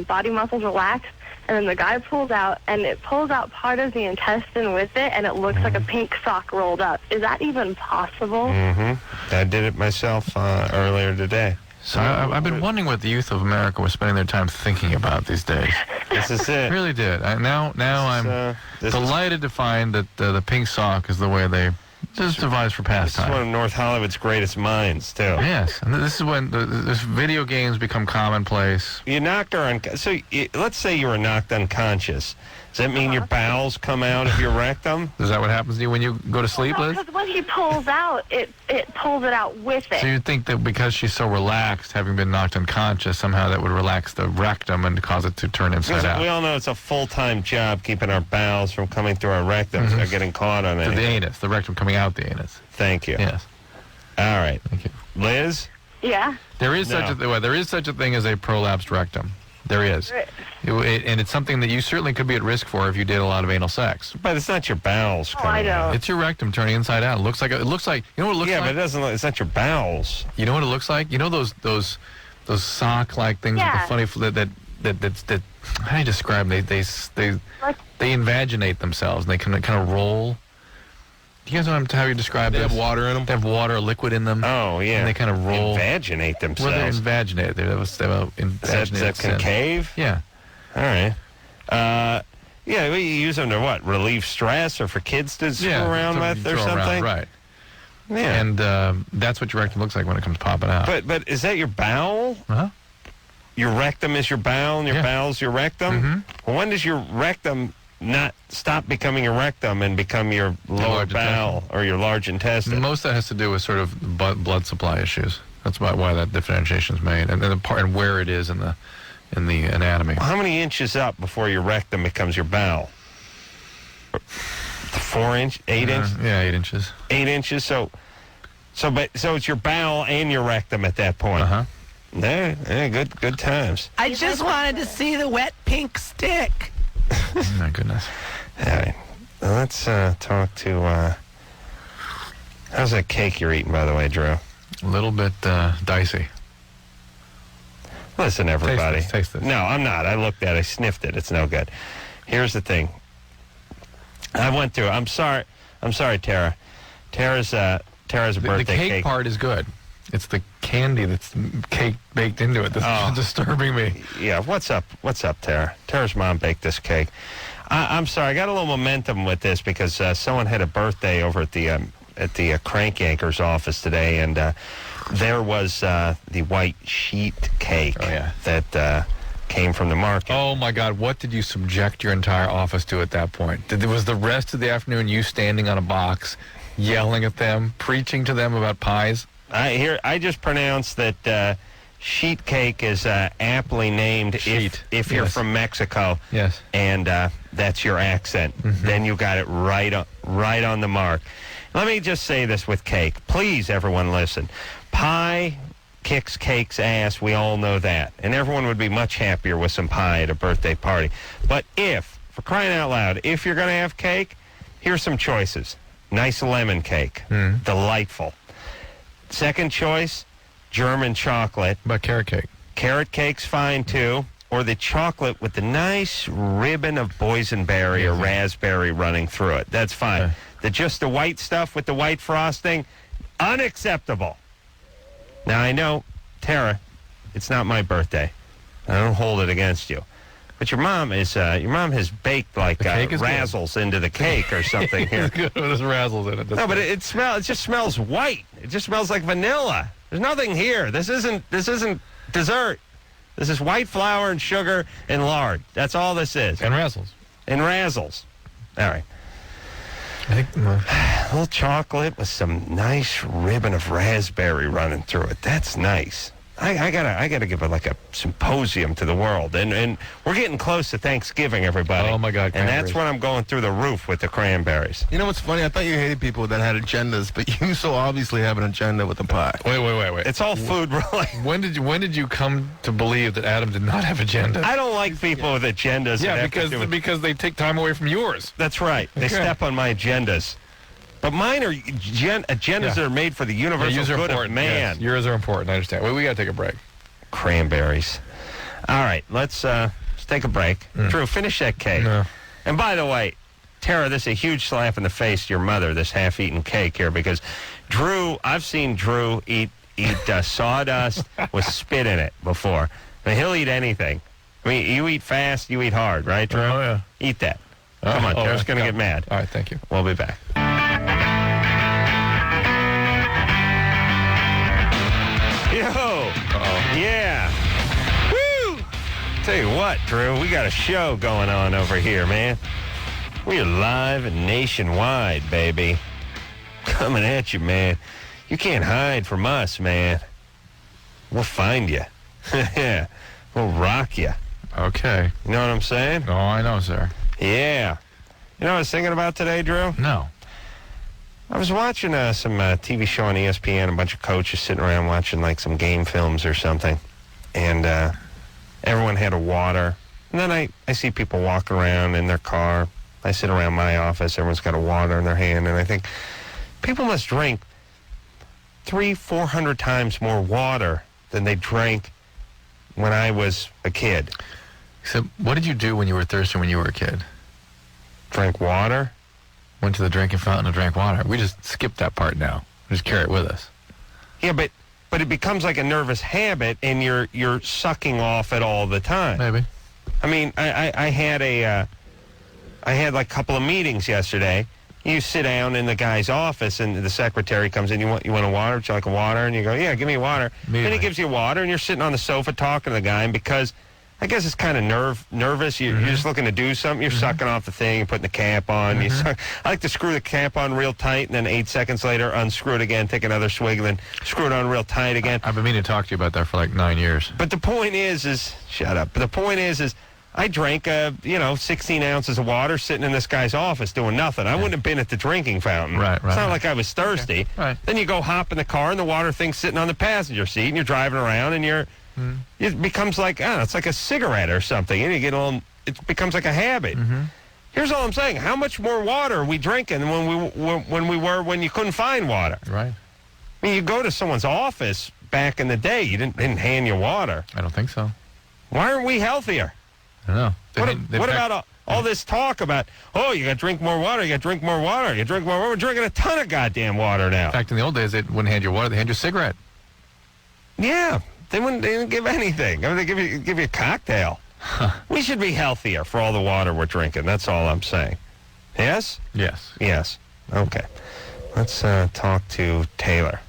body muscles relax, and then the guy pulls out, and it pulls out part of the intestine with it, and it looks like a pink sock rolled up. Is that even possible? Mm-hmm. I did it myself earlier today. So I've been wondering what the youth of America was spending their time thinking about these days. This is it. I really did. Now I'm delighted to find that the pink sock is the way they just devised for pastime. This is one of North Hollywood's greatest minds, too. Yes, and this is when this video games become commonplace. You knocked her unconscious. So let's say you were knocked unconscious. Does that mean your bowels come out of your rectum? Is that what happens to you when you go to sleep, Liz? Because when he pulls out, it pulls it out with it. So you'd think that because she's so relaxed, having been knocked unconscious, somehow that would relax the rectum and cause it to turn inside out. We all know it's a full-time job keeping our bowels from coming through our rectums or getting caught on it. The anus, the rectum coming out the anus. Thank you. Yes. All right. Thank you. Liz? Yeah. There is such a thing as a prolapsed rectum. There is. And it's something that you certainly could be at risk for if you did a lot of anal sex. But it's not your bowels coming out. It's your rectum turning inside out. It looks like you know what it looks like? Yeah, but it doesn't look, it's not your bowels. You know what it looks like? You know those sock-like things with the funny that how do you describe them? They invaginate themselves and they kind of roll. Do you guys know how you describe this? They have water in them? They have water or liquid in them. Oh, yeah. And they kind of roll. Invaginate themselves. Well, they invaginate. They have Is that concave? Yeah. All right. Yeah, we use them to what? Relieve stress or for kids to screw around with or something? Right. Yeah. And that's what your rectum looks like when it comes popping out. But is that your bowel? Uh-huh. Your rectum is your bowel and your bowel's your rectum? Mm-hmm. Well, when does your rectum not stop becoming your rectum and become your lower bowel or your large intestine? Most of that has to do with sort of blood supply issues. That's why that differentiation is made, and the part and where it is in the anatomy. Well, how many inches up before your rectum becomes your bowel? 4 inch, 8 inch? Yeah, 8 inches. 8 inches. So it's your bowel and your rectum at that point. Uh-huh. Yeah, good times. I just wanted to see the wet pink stick. Oh, my goodness. All right. Now let's talk to... how's that cake you're eating, by the way, Drew? A little bit dicey. Listen, everybody. Taste this. No, I'm not. I looked at it. I sniffed it. It's no good. Here's the thing. I went through... I'm sorry, Tara. Tara's a birthday cake. The cake part is good. It's the candy that's cake baked into it that's disturbing me. Yeah, what's up, Tara? Tara's mom baked this cake. I'm sorry, I got a little momentum with this because someone had a birthday over at the Crank Yankers office today, and there was the white sheet cake that came from the market. Oh, my God. What did you subject your entire office to at that point? Was the rest of the afternoon you standing on a box, yelling at them, preaching to them about pies? I just pronounced that sheet cake is aptly named if you're from Mexico. Yes. And that's your accent. Mm-hmm. Then you got it right on the mark. Let me just say this with cake. Please, everyone, listen. Pie kicks cake's ass. We all know that. And everyone would be much happier with some pie at a birthday party. But for crying out loud, if you're going to have cake, here's some choices. Nice lemon cake. Delightful. Second choice, German chocolate. But carrot cake. Carrot cake's fine, too. Or the chocolate with the nice ribbon of boysenberry or raspberry running through it. That's fine. Just the white stuff with the white frosting, unacceptable. Now, I know, Tara, it's not my birthday. I don't hold it against you. But your mom has baked like razzles into the cake or something here. It's good when there's razzles in it. No, but it just smells white. It just smells like vanilla. There's nothing here. This isn't dessert. This is white flour and sugar and lard. That's all this is. And razzles. All right. I think a little chocolate with some nice ribbon of raspberry running through it. That's nice. I gotta give a symposium to the world, and we're getting close to Thanksgiving, everybody. Oh my God! And that's when I'm going through the roof with the cranberries. You know what's funny? I thought you hated people that had agendas, but you so obviously have an agenda with the pie. Wait. It's all food related. When did you come to believe that Adam did not have agendas? I don't like people with agendas. Yeah, because they take time away from yours. That's right. They step on my agendas. But mine are agendas that are made for the universal good of man. Yes, yours are important. I understand. We got to take a break. Cranberries. All right, let's take a break. Drew, finish that cake. No. And by the way, Tara, this is a huge slap in the face to your mother, this half-eaten cake here, because I've seen Drew eat sawdust with spit in it before. I mean, he'll eat anything. I mean, you eat fast, you eat hard, right, Drew? Oh, yeah. Eat that. Come on, Tara's going to get mad. All right, thank you. We'll be back. Yo! Yeah! Woo! Tell you what, Drew, we got a show going on over here, man. We are live and nationwide, baby. Coming at you, man. You can't hide from us, man. We'll find you. Yeah. We'll rock you. Okay. You know what I'm saying? Oh, I know, sir. Yeah. You know what I was thinking about today, Drew? No. I was watching some TV show on ESPN, a bunch of coaches sitting around watching like some game films or something. And everyone had a water. And then I see people walk around in their car. I sit around my office. Everyone's got a water in their hand. And I think people must drink 300-400 times more water than they drank when I was a kid. So what did you do when you were thirsty when you were a kid? Drank water. Went to the drinking fountain and drank water. We just skipped that part now. We just carry it with us. Yeah, but it becomes like a nervous habit, and you're sucking off it all the time. Maybe. I mean, I had like a couple of meetings yesterday. You sit down in the guy's office, and the secretary comes in. You want a water? Would you like a water? And you go, yeah, give me water. Then he gives you water, and you're sitting on the sofa talking to the guy, and because I guess it's kind of nervous. You're just looking to do something. You're sucking off the thing. You're putting the cap on. I like to screw the cap on real tight, and then 8 seconds later, unscrew it again, take another swig, and then screw it on real tight again. I've been meaning to talk to you about that for like 9 years. But the point is shut up. But the point is I drank 16 ounces of water sitting in this guy's office doing nothing. I wouldn't have been at the drinking fountain. Right. It's not like I was thirsty. Okay. Right. Then you go hop in the car, and the water thing's sitting on the passenger seat, and you're driving around, and it becomes like, it's like a cigarette or something. And you get it becomes like a habit. Here's all I'm saying. How much more water are we drinking than when you couldn't find water? Right. I mean, you go to someone's office back in the day, you didn't hand you water. I don't think so. Why aren't we healthier? I don't know. What about all this talk about, you got to drink more water, you got to drink more water, you drink more water? We're drinking a ton of goddamn water now. In fact, in the old days, they wouldn't hand you water, they hand you a cigarette. Yeah. They didn't give anything. I mean, they give you a cocktail. We should be healthier for all the water we're drinking. That's all I'm saying. Yes? Yes. Yes. Okay. Let's talk to Taylor.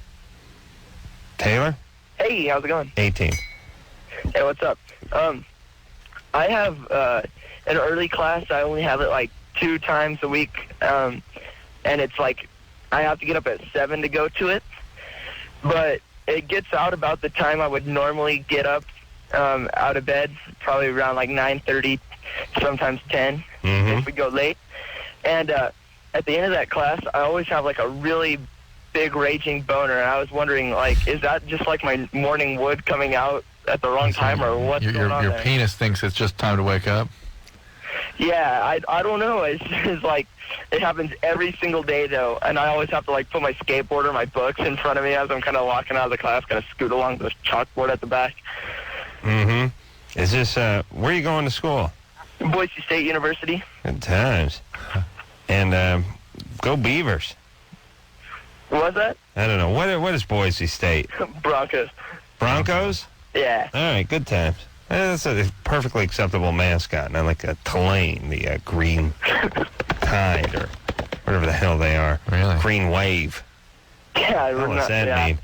Taylor? Hey, how's it going? 18. Hey, what's up? I have an early class. I only have it like 2 times a week, and it's like I have to get up at 7 to go to it. But it gets out about the time I would normally get up out of bed, probably around like 9:30, sometimes 10 if we go late. And at the end of that class, I always have like a really big raging boner, and I was wondering, like, is that just like my morning wood coming out at the wrong time, or what's going on Your there? penis thinks it's just time to wake up? Yeah, I don't know. It's like it happens every single day, though, and I always have to like put my skateboard or my books in front of me as I'm kind of walking out of the class, kind of scoot along the chalkboard at the back. Is this where are you going to school? Boise State University. Good times. And go Beavers. What was that? I don't know. What is Boise State? Broncos. Broncos? Yeah. All right, good times. That's a perfectly acceptable mascot, not like a Tulane, the green tide or whatever the hell they are. Really? Green wave. Yeah, What does that mean?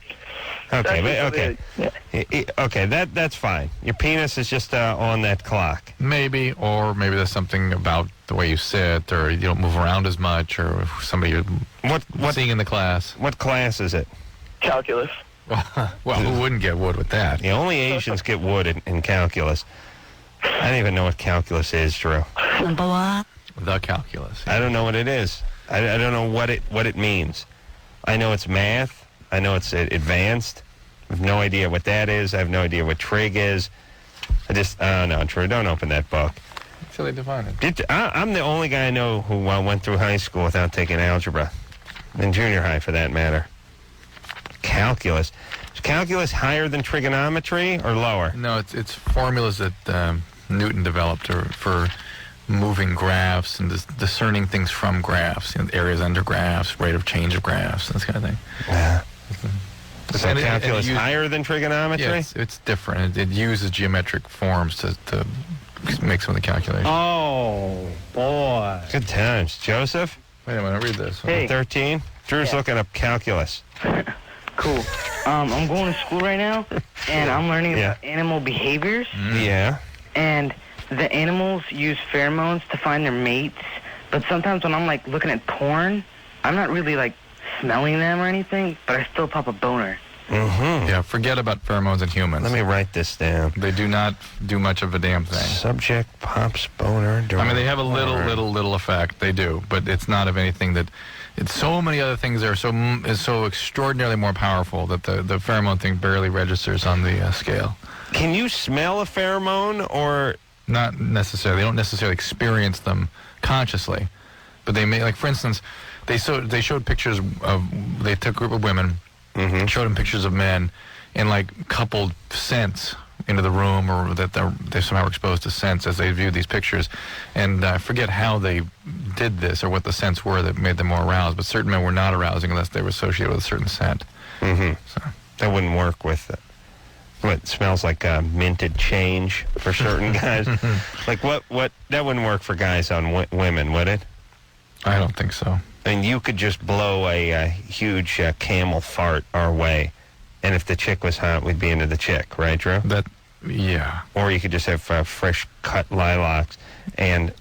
Okay, okay, that's fine. Your penis is just on that clock. Maybe, or maybe there's something about the way you sit, or you don't move around as much, or somebody you're seeing in the class. What class is it? Calculus. Well, who wouldn't get wood with that? Yeah, only Asians get wood in calculus. I don't even know what calculus is, Drew. The calculus. I don't know what it is. I don't know what it means. I know it's math. I know it's advanced. I have no idea what that is. I have no idea what trig is. I don't know, Drew. Don't open that book. So they define it. I'm the only guy I know who went through high school without taking algebra. In junior high, for that matter. Calculus. Is calculus higher than trigonometry or lower? No, it's formulas that Newton developed for moving graphs and discerning things from graphs, areas under graphs, rate of change of graphs, this kind of thing. Yeah. Is that calculus higher than trigonometry? Yeah, it's different. It uses geometric forms to make some of the calculations. Oh, boy. Good times. Joseph? Wait a minute, read this. Hey. 13? Drew's looking up calculus. Cool. I'm going to school right now, and I'm learning about animal behaviors. Yeah. And the animals use pheromones to find their mates, but sometimes when I'm, looking at porn, I'm not really, smelling them or anything, but I still pop a boner. Mm-hmm. Yeah, forget about pheromones in humans. Let me write this down. They do not do much of a damn thing. Subject pops boner. I mean, they have a little effect. They do, but it's not of anything that. It's so many other things that are so extraordinarily more powerful that the pheromone thing barely registers on the scale. Can you smell a pheromone or? Not necessarily. They don't necessarily experience them consciously, but they may. For instance, they showed pictures of. They took a group of women. Mm-hmm. Showed them pictures of men and coupled scents into the room, or that they somehow were exposed to scents as they viewed these pictures. And I forget how they did this or what the scents were that made them more aroused, but certain men were not arousing unless they were associated with a certain scent. Mm-hmm. So that wouldn't work with it. What smells like minted change for certain guys? What that wouldn't work for guys on women, would it? I don't think so. And you could just blow a huge camel fart our way, and if the chick was hot, we'd be into the chick, right, Drew? Yeah. Or you could just have fresh cut lilacs, and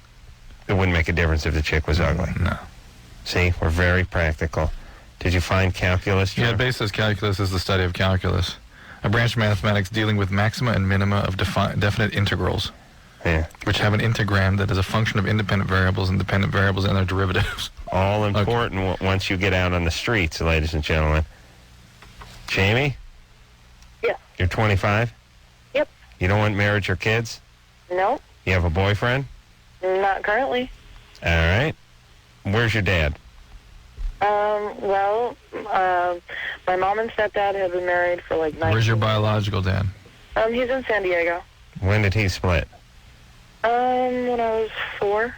it wouldn't make a difference if the chick was ugly. No. See, we're very practical. Did you find calculus, Drew? Yeah, basis calculus is the study of calculus, a branch of mathematics dealing with maxima and minima of definite integrals. Yeah. Which have an integram that is a function of independent variables and dependent variables and their derivatives. All important once you get out on the streets, ladies and gentlemen. Jamie? Yeah. You're 25? Yep. You don't want marriage or kids? No, You have a boyfriend? not currently. All right. Where's your dad? My mom and stepdad have been married for 9 years. Where's your biological dad? He's in San Diego. When did he split? When I was 4.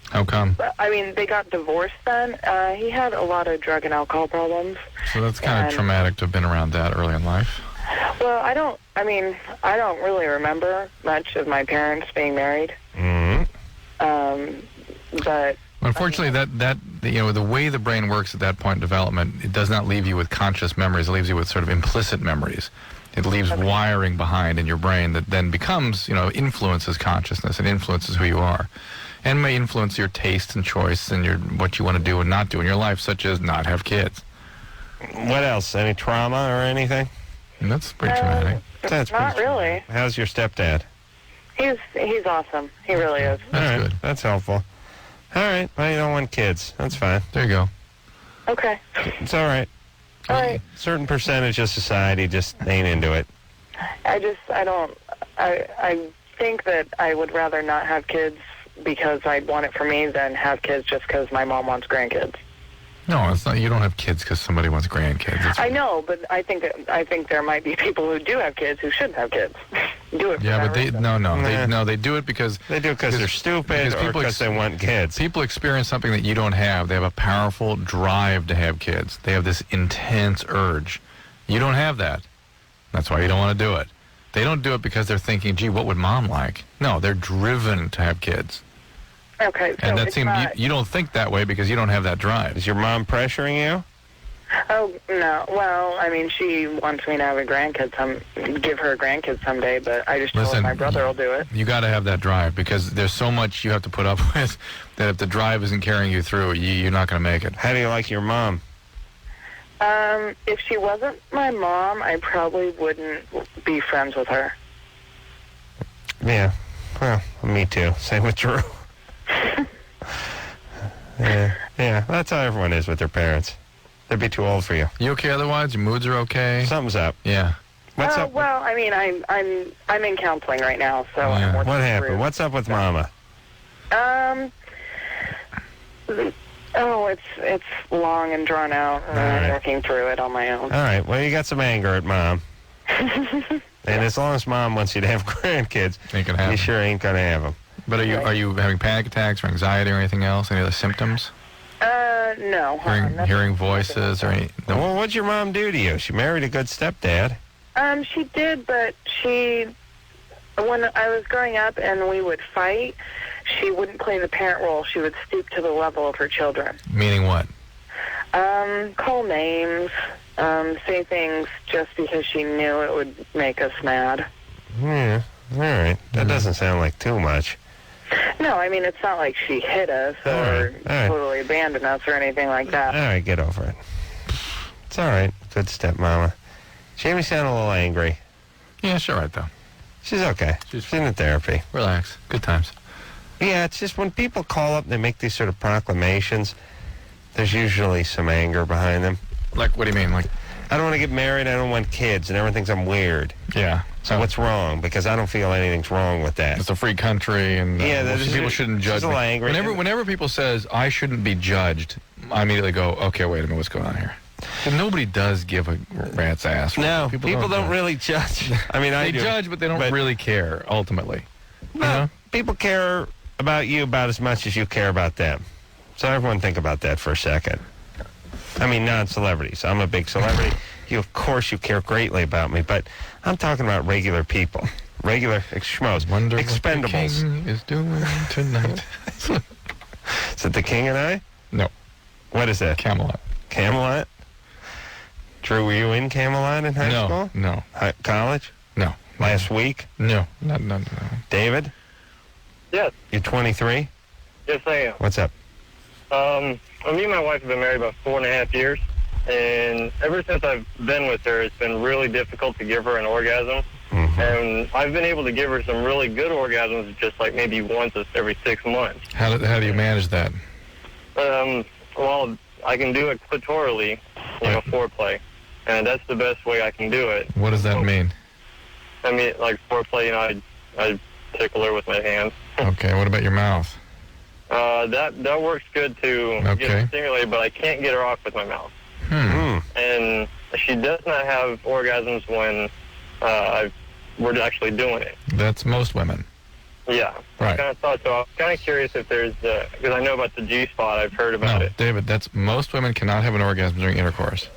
How come? I mean, they got divorced then. He had a lot of drug and alcohol problems. So that's kind of traumatic to have been around that early in life. Well, I don't really remember much of my parents being married. Mm-hmm. But unfortunately, that the way the brain works at that point in development, it does not leave you with conscious memories. It leaves you with sort of implicit memories. It leaves wiring behind in your brain that then becomes, influences consciousness and influences who you are, and may influence your taste and choice and what you want to do and not do in your life, such as not have kids. What else? Any trauma or anything? And that's pretty traumatic. That's not really. How's your stepdad? He's awesome. He really is. That's good. That's helpful. All right. Well, you don't want kids. That's fine. There you go. Okay. It's all right. All right. Certain percentage of society just ain't into it. I think that I would rather not have kids because I'd want it for me than have kids just because my mom wants grandkids. No, it's not. You don't have kids because somebody wants grandkids. I know, but I think there might be people who do have kids who shouldn't have kids. Do it. Yeah, but they do it because they're stupid or because they want kids. People experience something that you don't have. They have a powerful drive to have kids. They have this intense urge. You don't have that. That's why you don't want to do it. They don't do it because they're thinking, "Gee, what would mom like?" No, they're driven to have kids. Okay. And that seems you don't think that way because you don't have that drive. Is your mom pressuring you? Oh, no. Well, I mean, she wants me to have give her a grandkid someday, but I just told her my brother will do it. You got to have that drive because there's so much you have to put up with that if the drive isn't carrying you through, you're not going to make it. How do you like your mom? If she wasn't my mom, I probably wouldn't be friends with her. Yeah. Well, me too. Same with Drew. Yeah. That's how everyone is with their parents. They'd be too old for you. You okay otherwise? Your moods are okay? Something's up. Yeah. What's up? Well, I mean, I'm in counseling right now, so Yeah. I'm working What happened? through. What's up with Mama? It's long and drawn out, and I'm working through it on my own. All right. Well, you got some anger at Mom. And as long as Mom wants you to have grandkids, you sure ain't going to have them. But are you having panic attacks or anxiety or anything else? Any other symptoms? No. Hearing voices or any? No. Well, what'd your mom do to you? She married a good stepdad. She did, but when I was growing up and we would fight, she wouldn't play the parent role. She would stoop to the level of her children. Meaning what? Call names, say things just because she knew it would make us mad. Yeah, all right. That doesn't sound like too much. No, I mean, it's not like she hit us or totally abandoned us or anything like that. All right, get over it. It's all right. Good stepmama. Jamie sounded a little angry. Yeah, she's all right, though. She's okay. She's in therapy. Relax. Good times. Yeah, it's just when people call up and they make these sort of proclamations, there's usually some anger behind them. Like, what do you mean? Like, I don't want to get married, I don't want kids, and everyone thinks I'm weird. Yeah. So what's wrong? Because I don't feel anything's wrong with that. It's a free country, and people shouldn't judge me. Whenever people says, I shouldn't be judged, I immediately go, okay, wait a minute, what's going on here? And nobody does give a rat's ass. No, people don't really judge. I mean, they judge, but they don't really care, ultimately. No, people care about you about as much as you care about them. So everyone think about that for a second. I mean, non-celebrities. I'm a big celebrity. Of course, you care greatly about me, but I'm talking about regular people. Regular schmoes. Wonder Expendables. What the king is doing tonight. Is it The King and I? No. What is that? Camelot. Camelot? Drew, were you in Camelot in high school? No. College? No. Last week? No. No. David? Yes. You're 23? Yes, I am. What's up? Me and my wife have been married about 4.5 years, and ever since I've been with her, it's been really difficult to give her an orgasm. Mm-hmm. And I've been able to give her some really good orgasms, just like maybe once every 6 months. How do you manage that? Well, I can do it clitorally, foreplay, and that's the best way I can do it. What does that mean? I mean, like foreplay, I tickle her with my hands. Okay, what about your mouth? That works good to get her stimulated, but I can't get her off with my mouth. And she does not have orgasms when we're actually doing it. That's most women. Yeah. Right. I kind of thought so. I'm kind of curious if there's, because I know about the G-spot, I've heard about it. David, most women cannot have an orgasm during intercourse.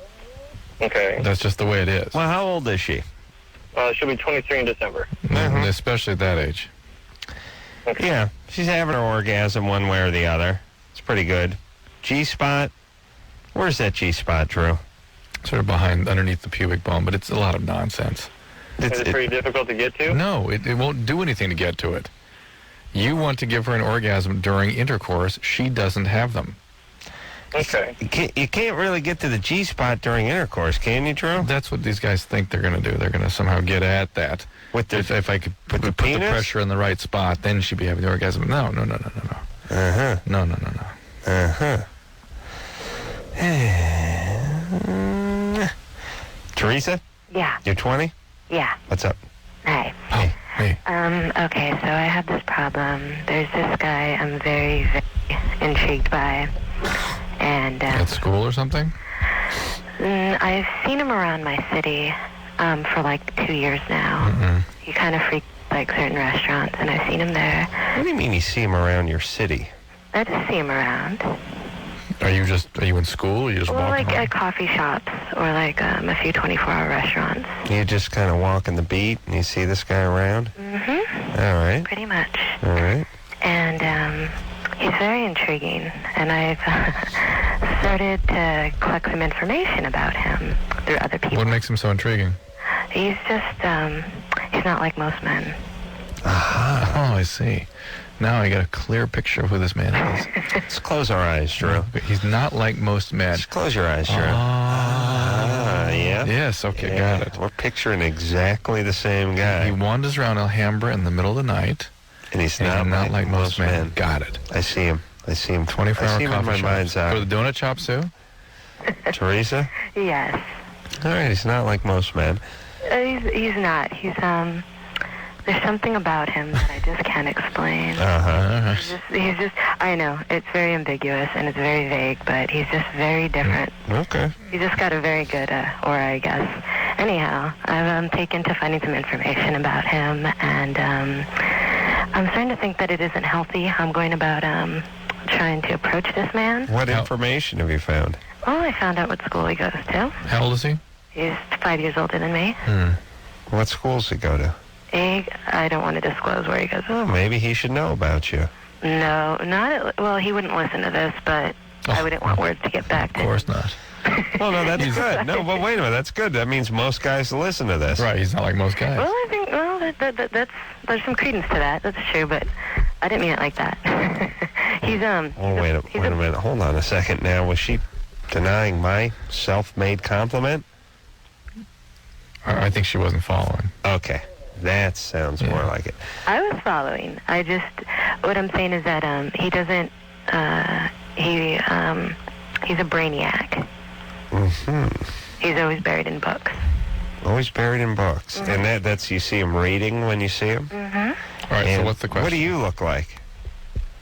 Okay. That's just the way it is. Well, how old is she? She'll be 23 in December. Especially at that age. Okay. Yeah, she's having her orgasm one way or the other. It's pretty good. G-spot? Where's that G-spot, Drew? Sort of underneath the pubic bone, but it's a lot of nonsense. Is it pretty difficult to get to? No, it won't do anything to get to it. You want to give her an orgasm during intercourse. She doesn't have them. Okay. You can't really get to the G-spot during intercourse, can you, Drew? That's what these guys think they're going to do. They're going to somehow get at that. If I could put the pressure in the right spot, then she'd be having the orgasm. No. Uh-huh. No. Uh-huh. Teresa? Yeah. You're 20? Yeah. What's up? Hi. Hey. Okay, so I have this problem. There's this guy I'm very, very intrigued by. And, at school or something? I've seen him around my city for like 2 years now. Mm-mm. He kind of freaks like certain restaurants, and I've seen him there. What do you mean you see him around your city? I just see him around. Are you in school? Or you just Well, walking like around? at coffee shops or like a few 24-hour restaurants. You just kind of walking the beat and you see this guy around? Mm-hmm. All right. Pretty much. All right. And he's very intriguing, and I've started to collect some information about him through other people. What makes him so intriguing? He's just, he's not like most men. Aha. Oh, I see. Now I got a clear picture of who this man is. Let's close our eyes, Drew. He's not like most men. Just close your eyes, Drew. yeah? Yes, okay, Yeah, got it. We're picturing exactly the same guy. He wanders around Alhambra in the middle of the night. And he's not like most men. Got it. I see him. 24-hour coffee mind's shop. eye. For the donut shop, Sue? Teresa? Yes. All right, he's not like most men. He's not. There's something about him that I just can't explain. He's just, I know, it's very ambiguous and it's very vague, but he's just very different. Okay. He's just got a very good aura, I guess. Anyhow, I've taken to finding some information about him, and I'm starting to think that it isn't healthy. I'm going about trying to approach this man. What information have you found? Well, I found out what school he goes to. How old is he? He's 5 years older than me. What schools does he go to? I don't want to disclose where he goes. Oh, maybe he should know about you. No, well, he wouldn't listen to this, but I wouldn't want words to get back to him. Of course not. Well, no, that's good. No, but wait a minute, that's good. That means most guys listen to this. Right, he's not like most guys. Well, I think, there's some credence to that. That's true, but I didn't mean it like that. He's, wait a minute. Hold on a second now. Was she denying my self-made compliment? I think she wasn't following. Okay. That sounds more like it. I was following. What I'm saying is that he doesn't, he's a brainiac. He's always buried in books. Always buried in books. And that's, you see him reading when you see him? All right, so what's the question? What do you look like?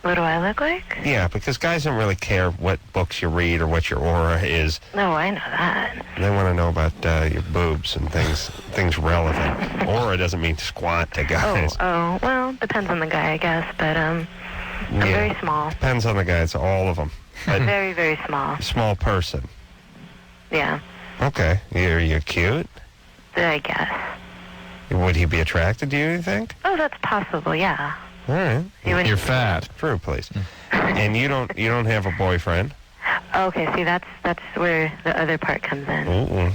What do I look like? Yeah, because guys don't really care what books you read or what your aura is. No, I know that. They want to know about your boobs and things relevant. Aura doesn't mean squat to guys. Oh, well, depends on the guy, I guess, but I'm very small. Depends on the guy. It's all of them. Very, very small. Small person. Yeah. Okay. Are you cute? I guess. Would he be attracted to you, you think? Oh, that's possible, yeah. All right. You're fat. True, please. And you don't have a boyfriend? Okay, see, that's where the other part comes in.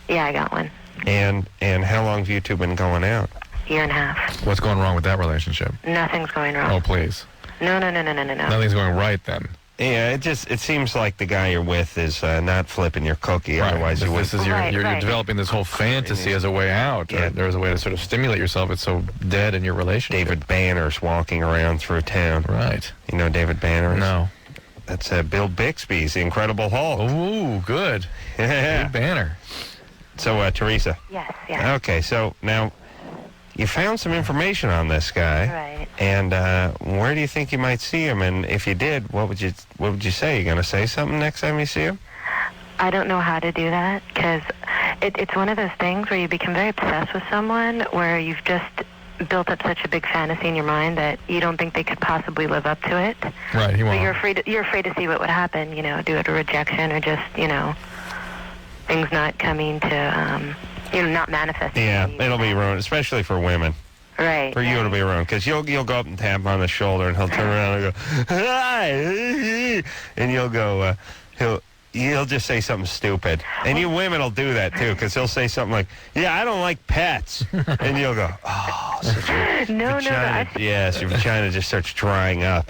Yeah, I got one. And how long have you two been going out? Year and a half. What's going wrong with that relationship? Nothing's going wrong. Oh, please. No. Nothing's going right then. Yeah, it seems like the guy you're with is not flipping your cookie. Right. Otherwise, you wouldn't. You're developing this whole fantasy as a way out. Yeah. There's a way to sort of stimulate yourself. It's so dead in your relationship. David Banner's walking around through town. Right. You know David Banner? No. That's Bill Bixby's The Incredible Hulk. Ooh, good. Yeah. David Banner. So, Teresa. Yes. Okay, so now you found some information on this guy. Right. And where do you think you might see him? And if you did, what would you say? You going to say something next time you see him? I don't know how to do that because it's one of those things where you become very obsessed with someone where you've just built up such a big fantasy in your mind that you don't think they could possibly live up to it. Right. He won't. So you're afraid to see what would happen. You know, do it a rejection or just things not coming to not manifesting. Yeah, it'll be ruined, especially for women. Right. For you, it'll be ruined because you'll go up and tap him on the shoulder, and he'll turn around and go, "Hi," and you'll go, he'll just say something stupid, and you women will do that too because he'll say something like, "Yeah, I don't like pets," and you'll go, "Oh, such a no, yes, your vagina just starts drying up."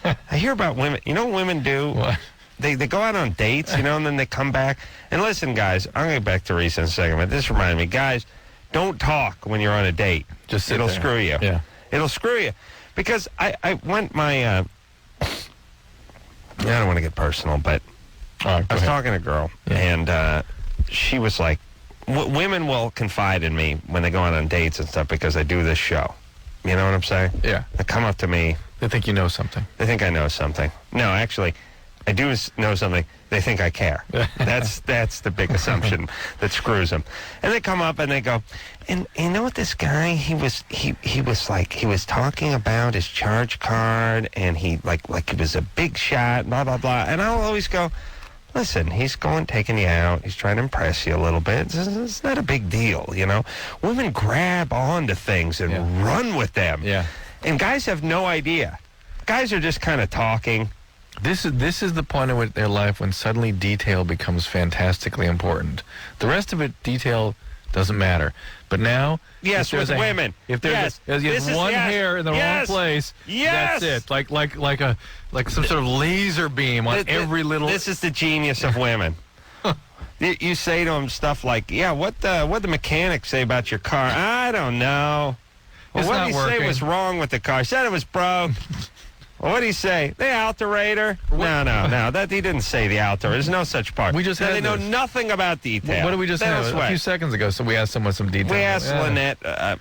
I hear about women. You know what women do? What? They go out on dates, and then they come back. And listen, guys, I'm going to get back to Teresa in a second, but this reminded me, guys, don't talk when you're on a date. Just sit It'll there. screw you. Yeah. It'll screw you. Because I went I don't want to get personal, but I was talking to a girl, and she was like, women will confide in me when they go on dates and stuff because I do this show. You know what I'm saying? Yeah. They come up to me. They think you know something. They think I know something. No, actually, I do know something. They think I care. That's the big assumption that screws them. And they come up and they go, and you know what, this guy, he was talking about his charge card, and he like he was a big shot, blah blah blah. And I'll always go, listen, he's taking you out. He's trying to impress you a little bit. It's not a big deal, Women grab onto things and run with them. Yeah. And guys have no idea. Guys are just kind of talking. This is the point in their life when suddenly detail becomes fantastically important. The rest of it, detail, doesn't matter. But now, yes, with women, if there's one hair in the wrong place, that's it. Like some sort of laser beam on every little. This is the genius of women. You say to them stuff like, yeah, what the mechanics say about your car? I don't know. Well, what did he say was wrong with the car? He said it was broke. Well, what did he say? The alterator? No. That he didn't say the alterator. There's no such part. We just had They know nothing about detail. What did we just have? A few seconds ago, so we asked someone some details. We asked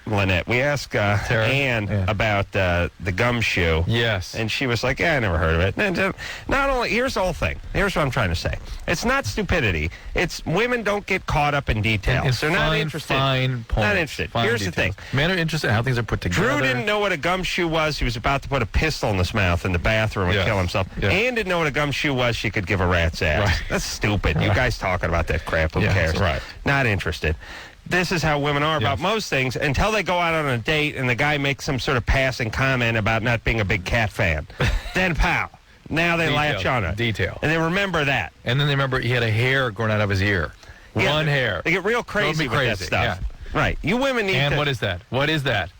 Lynette. We asked Ann about the gumshoe. Yes. And she was like, I never heard of it. And not only, here's the whole thing. Here's what I'm trying to say. It's not stupidity. It's women don't get caught up in details. They're not interested. Fine points. Not interested. Here's the thing. Men are interested in how things are put together. Drew didn't know what a gumshoe was. He was about to put a pistol in his mouth in the bathroom and kill himself. Yeah. Ann didn't know what a gumshoe was. She could give a rat's ass. Right. That's stupid. You guys talking about that crap. Who cares? Right. Not interested. This is how women are about most things until they go out on a date and the guy makes some sort of passing comment about not being a big cat fan. Then, pow. Now they latch on it. Detail. And they remember that. And then they remember he had a hair growing out of his ear. One hair. They get real crazy with that stuff. Yeah. Right. You women need And what is that? What is that?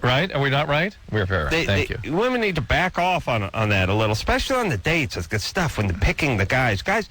Right? Are we not right? We're fair. Thank you. Women need to back off on that a little, especially on the dates. It's good stuff when they're picking the guys. Guys,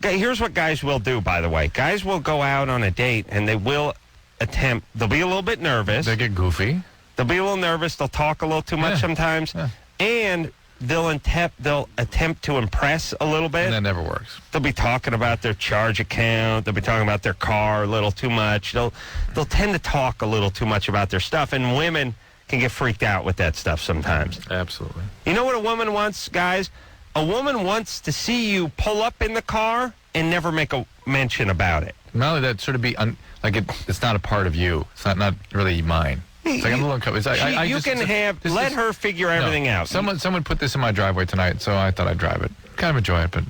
here's what guys will do, by the way. Guys will go out on a date, and they will attempt. They'll be a little bit nervous. They get goofy. They'll be a little nervous. They'll talk a little too much sometimes. Yeah. And they'll attempt to impress a little bit. And that never works. They'll be talking about their charge account. They'll be talking about their car a little too much. They'll tend to talk a little too much about their stuff, and women can get freaked out with that stuff sometimes. Absolutely. You know what a woman wants, guys? A woman wants to see you pull up in the car and never make a mention about it. Not only that, sort of be it's not a part of you. It's not really mine. It's like I'm a little uncomfortable. Let her figure everything out. Someone put this in my driveway tonight, so I thought I'd drive it. Kind of enjoy it, but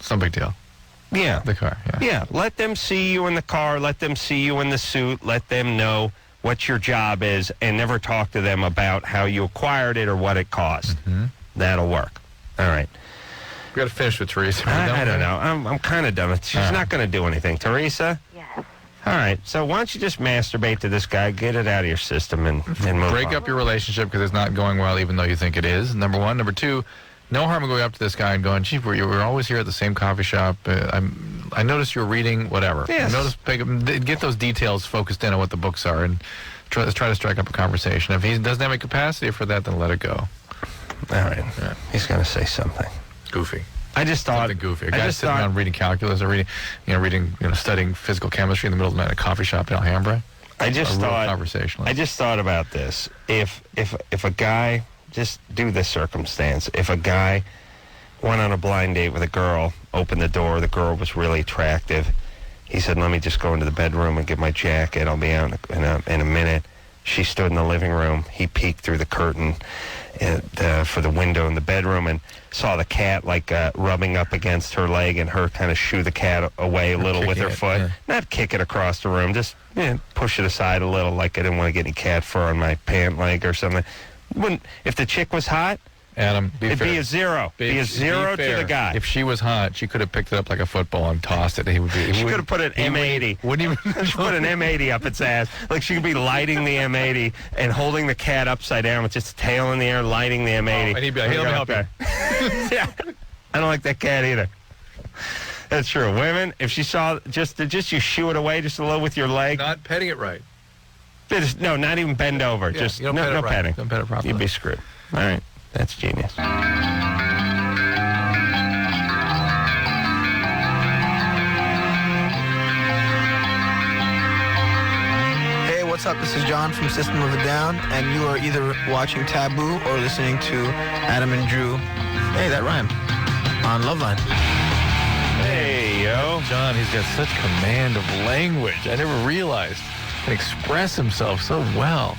it's no big deal. Yeah. The car, Yeah, let them see you in the car. Let them see you in the suit. Let them know what your job is, and never talk to them about how you acquired it or what it cost. Mm-hmm. That'll work. All right. We got to finish with Teresa. I don't know. I'm kind of done with it. She's not going to do anything. Teresa? Yes. All right. So why don't you just masturbate to this guy, get it out of your system, and move Break on. up your relationship because it's not going well, even though you think it is, number one. Number two, no harm in going up to this guy and going, gee, we're always here at the same coffee shop. I noticed you're reading whatever. Yes. Get those details focused in on what the books are and try to strike up a conversation. If he doesn't have a capacity for that, then let it go. All right. Yeah. He's going to say something. Goofy. I just thought something goofy. A guy sitting around reading calculus or studying physical chemistry in the middle of the night at a coffee shop in Alhambra. I just thought about this. If a guy, just do this circumstance. If a guy went on a blind date with a girl, opened the door, the girl was really attractive. He said, let me just go into the bedroom and get my jacket. I'll be out in a minute. She stood in the living room. He peeked through the curtain for the window in the bedroom and saw the cat rubbing up against her leg and her kind of shoo the cat away a little with her foot. Yeah. Not kick it across the room. Just push it aside a little like I didn't want to get any cat fur on my pant leg or something. If the chick was hot, Adam, it'd be a zero. Be a zero to the guy. If she was hot, she could have picked it up like a football and tossed it. She could have put an M80. Wouldn't even put an M80 up its ass. Like she could be lighting the M80 and holding the cat upside down with just a tail in the air, lighting the M80. And he'd be like, hey, let me help you. Yeah. I don't like that cat either. That's true. Women, if she saw just you shoo it away just a little with your leg. Not petting it right. No, not even bend over. Yeah, just you don't no pet it right. petting. Don't pet it properly. You'd be screwed. All right. That's genius. Hey, what's up? This is John from System of a Down, and you are either watching Taboo or listening to Adam and Drew. Hey, that rhymed. On Loveline. Hey, yo. John, he's got such command of language. I never realized he can express himself so well.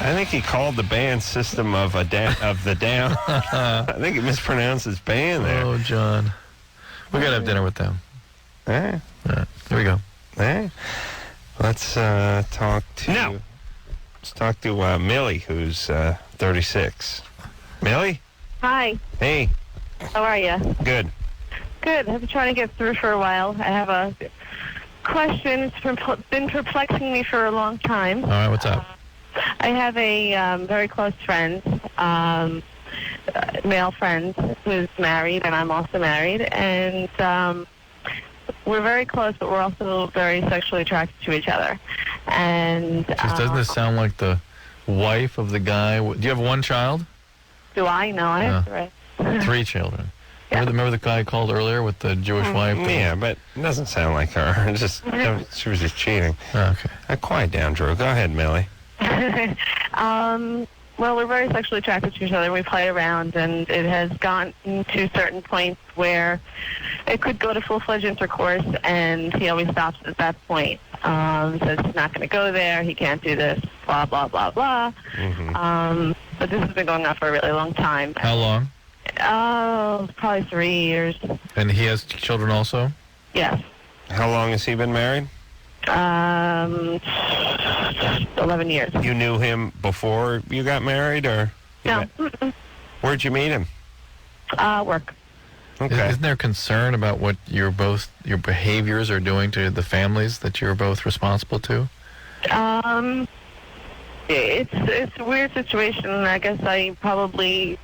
I think he called the band System of the Down. I think he mispronounced his band there. Oh, John. We got to have dinner with them. All right. Here we go. All right. Let's talk to Millie, who's 36. Millie? Hi. Hey. How are you? Good. Good. I've been trying to get through for a while. I have a question. It's been perplexing me for a long time. All right, what's up? I have a very close friend, male friend, who's married, and I'm also married. And we're very close, but we're also very sexually attracted to each other. And Just doesn't this sound like the wife of the guy? Do you have one child? do I? No, I have three. 3 children. Remember the guy called earlier with the Jewish wife? Yeah, but it doesn't sound like her. She was just cheating. Okay. Quiet down, Drew. Go ahead, Millie. Well, we're very sexually attracted to each other. We play around, and it has gotten to certain points where it could go to full-fledged intercourse, and he always stops at that point. Says he's not going to go there, he can't do this, blah, blah, blah, blah. But this has been going on for a really long time. How long? Oh, probably 3 years. And he has children also? Yes. How long has he been married? 11 years. You knew him before you got married, or? No. Where'd you meet him? Work. Okay. Isn't there concern about what your behaviors are doing to the families that you're both responsible to? It's a weird situation, and I guess I probably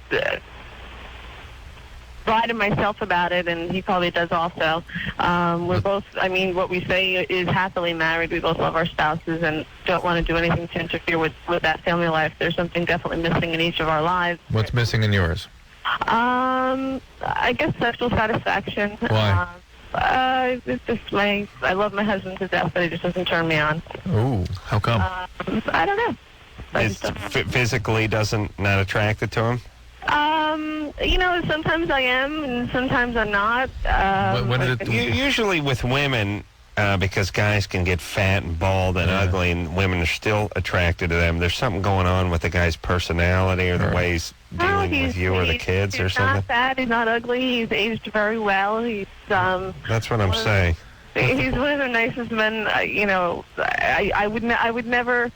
lied to myself about it, and he probably does also. We're both, what we say is happily married. We both love our spouses and don't want to do anything to interfere with that family life. There's something definitely missing in each of our lives. What's missing in yours? I guess sexual satisfaction. Why? It's just I love my husband to death, but he just doesn't turn me on. Ooh, how come? I don't know. Physically not attracted to him? Sometimes I am, and sometimes I'm not. Usually with women, because guys can get fat and bald and ugly, and women are still attracted to them. There's something going on with the guy's personality or the way he's dealing with you or the kids or something. He's not fat. He's not ugly. He's aged very well. He's That's what I'm saying. He's one of the nicest men. I would never.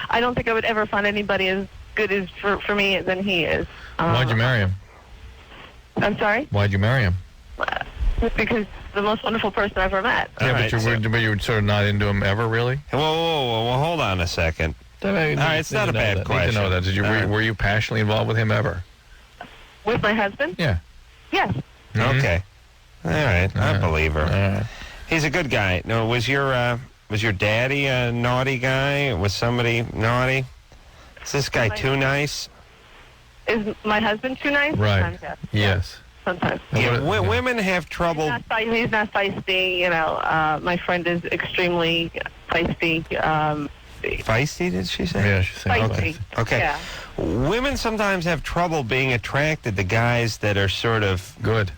I don't think I would ever find anybody as good as for me than he is. Why'd you marry him? I'm sorry? Why'd you marry him? Because the most wonderful person I've ever met. Yeah, but you were sort of not into him ever, really? Whoa, hold on a second. All right, it's not a bad question. I need to know that. Were you passionately involved with him ever? With my husband? Yeah. Yes. Okay. All right, I believe her. He's a good guy. No, was your daddy a naughty guy? Was somebody naughty? Is this guy too nice? Is my husband too nice? Right. Sometimes, yes. Sometimes. Yeah, women have trouble. He's not feisty. My friend is extremely feisty. Feisty, did she say? Yeah, she said feisty. Okay. Yeah. Women sometimes have trouble being attracted to guys that are sort of good.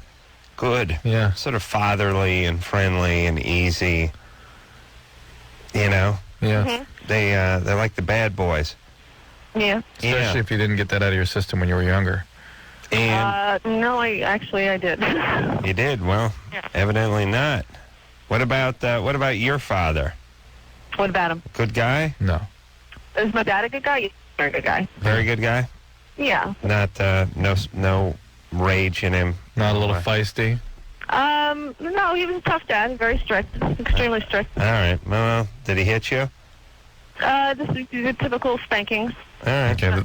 Yeah. Sort of fatherly and friendly and easy. Yeah. They like the bad boys. Yeah. Especially if you didn't get that out of your system when you were younger. And no, I did. You did? Well, evidently not. What about your father? What about him? Good guy? No. Is my dad a good guy? He's a very good guy. Very good guy? Yeah. Not no rage in him. Not a little feisty? No, he was a tough dad, very strict, extremely strict. All right. Well, did he hit you? This is the typical spankings. All right. Okay.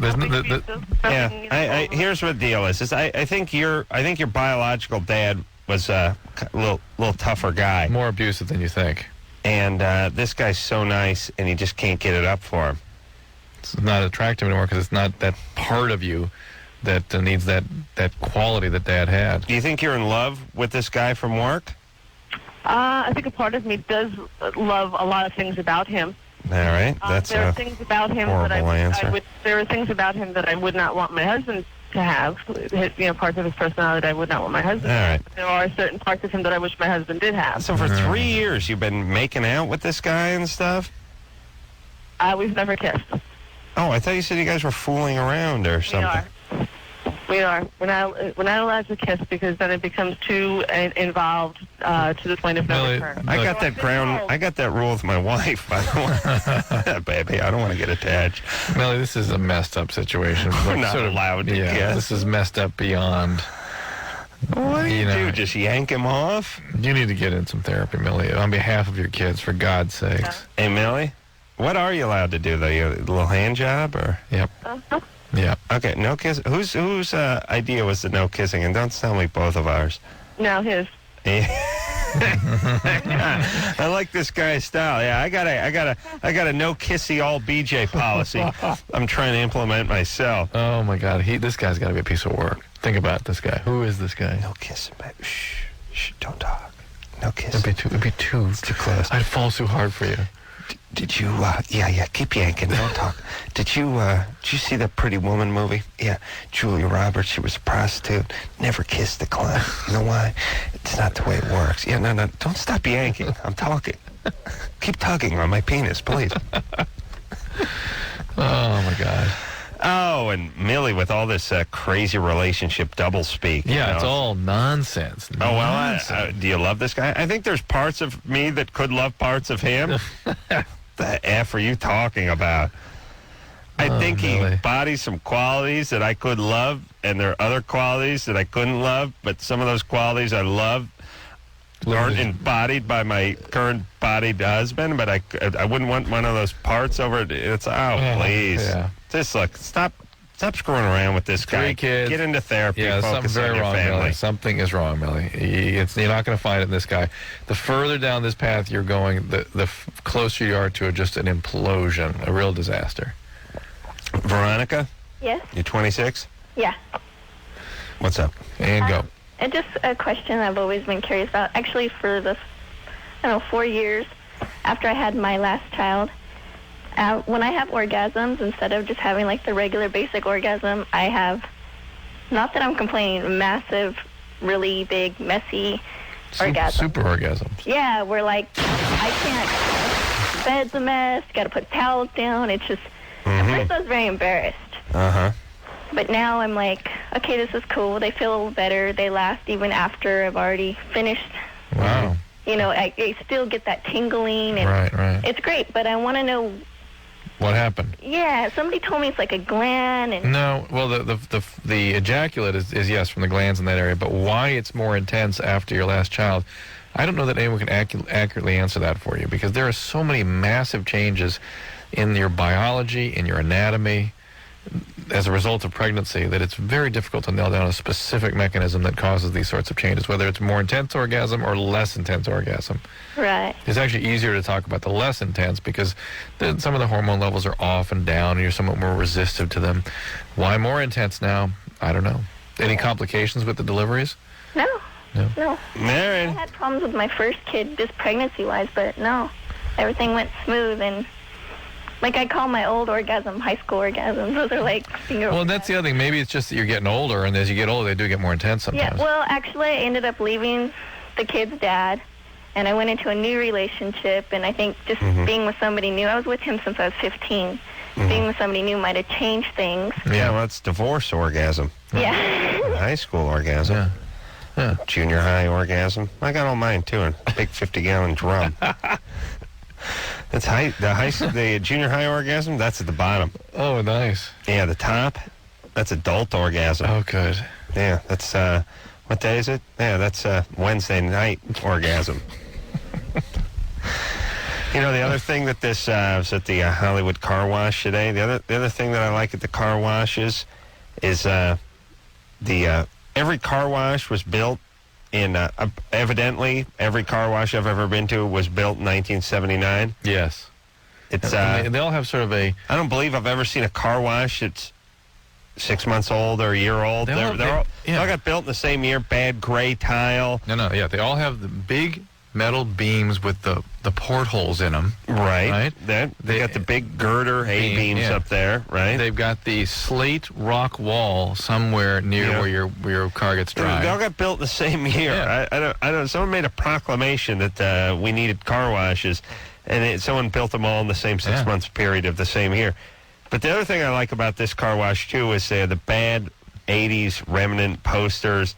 Here's what the deal is I think your biological dad was a little tougher guy. More abusive than you think. And this guy's so nice, and you just can't get it up for him. It's not attractive anymore because it's not that part of you that needs that quality that Dad had. Do you think you're in love with this guy from work? I think a part of me does love a lot of things about him. All right, that's there are things about him that there are things about him that I would not want my husband to have. Parts of his personality that I would not want my husband to have. There are certain parts of him that I wish my husband did have. So for 3 years, you've been making out with this guy and stuff? We've never kissed. Oh, I thought you said you guys were fooling around or something. We are. We're not allowed to kiss because then it becomes too involved to the point of no return. I got that rule with my wife, by the way. Baby, I don't want to get attached. Millie, this is a messed up situation. We're not allowed to kiss. This is messed up beyond. What do you do? Just yank him off? You need to get in some therapy, Millie, on behalf of your kids, for God's sakes. Hey, Millie, what are you allowed to do, though? You a little hand job, or? Yep. Yeah. Okay, no kiss. Whose idea was the no kissing? And don't tell me both of ours. No, his. I like this guy's style. Yeah, I got a no kissy all BJ policy. I'm trying to implement myself. Oh my God, this guy's got to be a piece of work. Think about this guy. Who is this guy? No kissing, baby. Shh, don't talk. No kissing. It'd be too close. I'd fall too hard for you. Did you, yeah, keep yanking, don't talk. Did you see the Pretty Woman movie? Yeah, Julia Roberts, she was a prostitute, never kissed the clown. You know why? It's not the way it works. Yeah, no, don't stop yanking. I'm talking. Keep tugging on my penis, please. Oh, my God. Oh, and Millie with all this crazy relationship doublespeak. Yeah, it's all nonsense. Oh, well, do you love this guy? I think there's parts of me that could love parts of him. The F are you talking about? I think he embodies some qualities that I could love, and there are other qualities that I couldn't love, but some of those qualities I love aren't embodied by my current bodied husband, but I wouldn't want one of those parts over it. It's, please. Yeah. Just look, stop screwing around with this guy. 3 kids. Get into therapy. Yeah, focus something's very on your wrong, family. Millie. Something is wrong, Millie. You're not going to find it in this guy. The further down this path you're going, the closer you are to just an implosion, a real disaster. Veronica? Yes? You're 26? Yeah. What's up? And go. And just a question I've always been curious about. Actually, for the, 4 years after I had my last child, when I have orgasms, instead of just having like the regular basic orgasm, I have, not that I'm complaining, massive, really big, messy orgasms. Super orgasms. Yeah, where like I can't, bed's a mess, got to put towels down. It's just, at first I was very embarrassed. Uh-huh. But now I'm like, okay, this is cool. They feel better. They last even after I've already finished. Wow. I still get that tingling. And right. It's great, but I want to know. What happened? Yeah, somebody told me it's like a gland. And no, well, the ejaculate is yes from the glands in that area, but why it's more intense after your last child, I don't know that anyone can accurately answer that for you, because there are so many massive changes in your biology, in your anatomy, as a result of pregnancy, that it's very difficult to nail down a specific mechanism that causes these sorts of changes, whether it's more intense orgasm or less intense orgasm. Right. It's actually easier to talk about the less intense because some of the hormone levels are off and down and you're somewhat more resistive to them. Why more intense now? I don't know. Any complications with the deliveries? No. Married. I had problems with my first kid, just pregnancy-wise, but no. Everything went smooth, and like I call my old orgasm high school orgasms. Those are like finger. Well, that's the other thing. Maybe it's just that you're getting older, and as you get older, they do get more intense sometimes. Yeah, well, actually, I ended up leaving the kid's dad, and I went into a new relationship, and I think just being with somebody new, I was with him since I was 15. Being with somebody new might have changed things. Yeah, well, it's divorce orgasm. Yeah. High school orgasm. Yeah. Junior high orgasm. I got all mine, too, in a big 50-gallon drum. That's the junior high orgasm, that's at the bottom. Oh, nice. Yeah, the top, that's adult orgasm. Oh, good. Yeah, that's, what day is it? Yeah, that's Wednesday night orgasm. The other thing that this was at the Hollywood car wash today. The other thing that I like at the car washes is every car wash was built in evidently every car wash I've ever been to was built in 1979. Yes, it's they all have sort of a. I don't believe I've ever seen a car wash that's 6 months old or a year old. They all got built in the same year. Bad gray tile. No, yeah, they all have the big metal beams with the portholes in them. Right. They got the big girder A-beams up there, right? They've got the slate rock wall somewhere near where your car gets dry. They all got built in the same year. Yeah. I don't. Someone made a proclamation that we needed car washes, and someone built them all in the same 6 months period of the same year. But the other thing I like about this car wash too is the bad 80s remnant posters.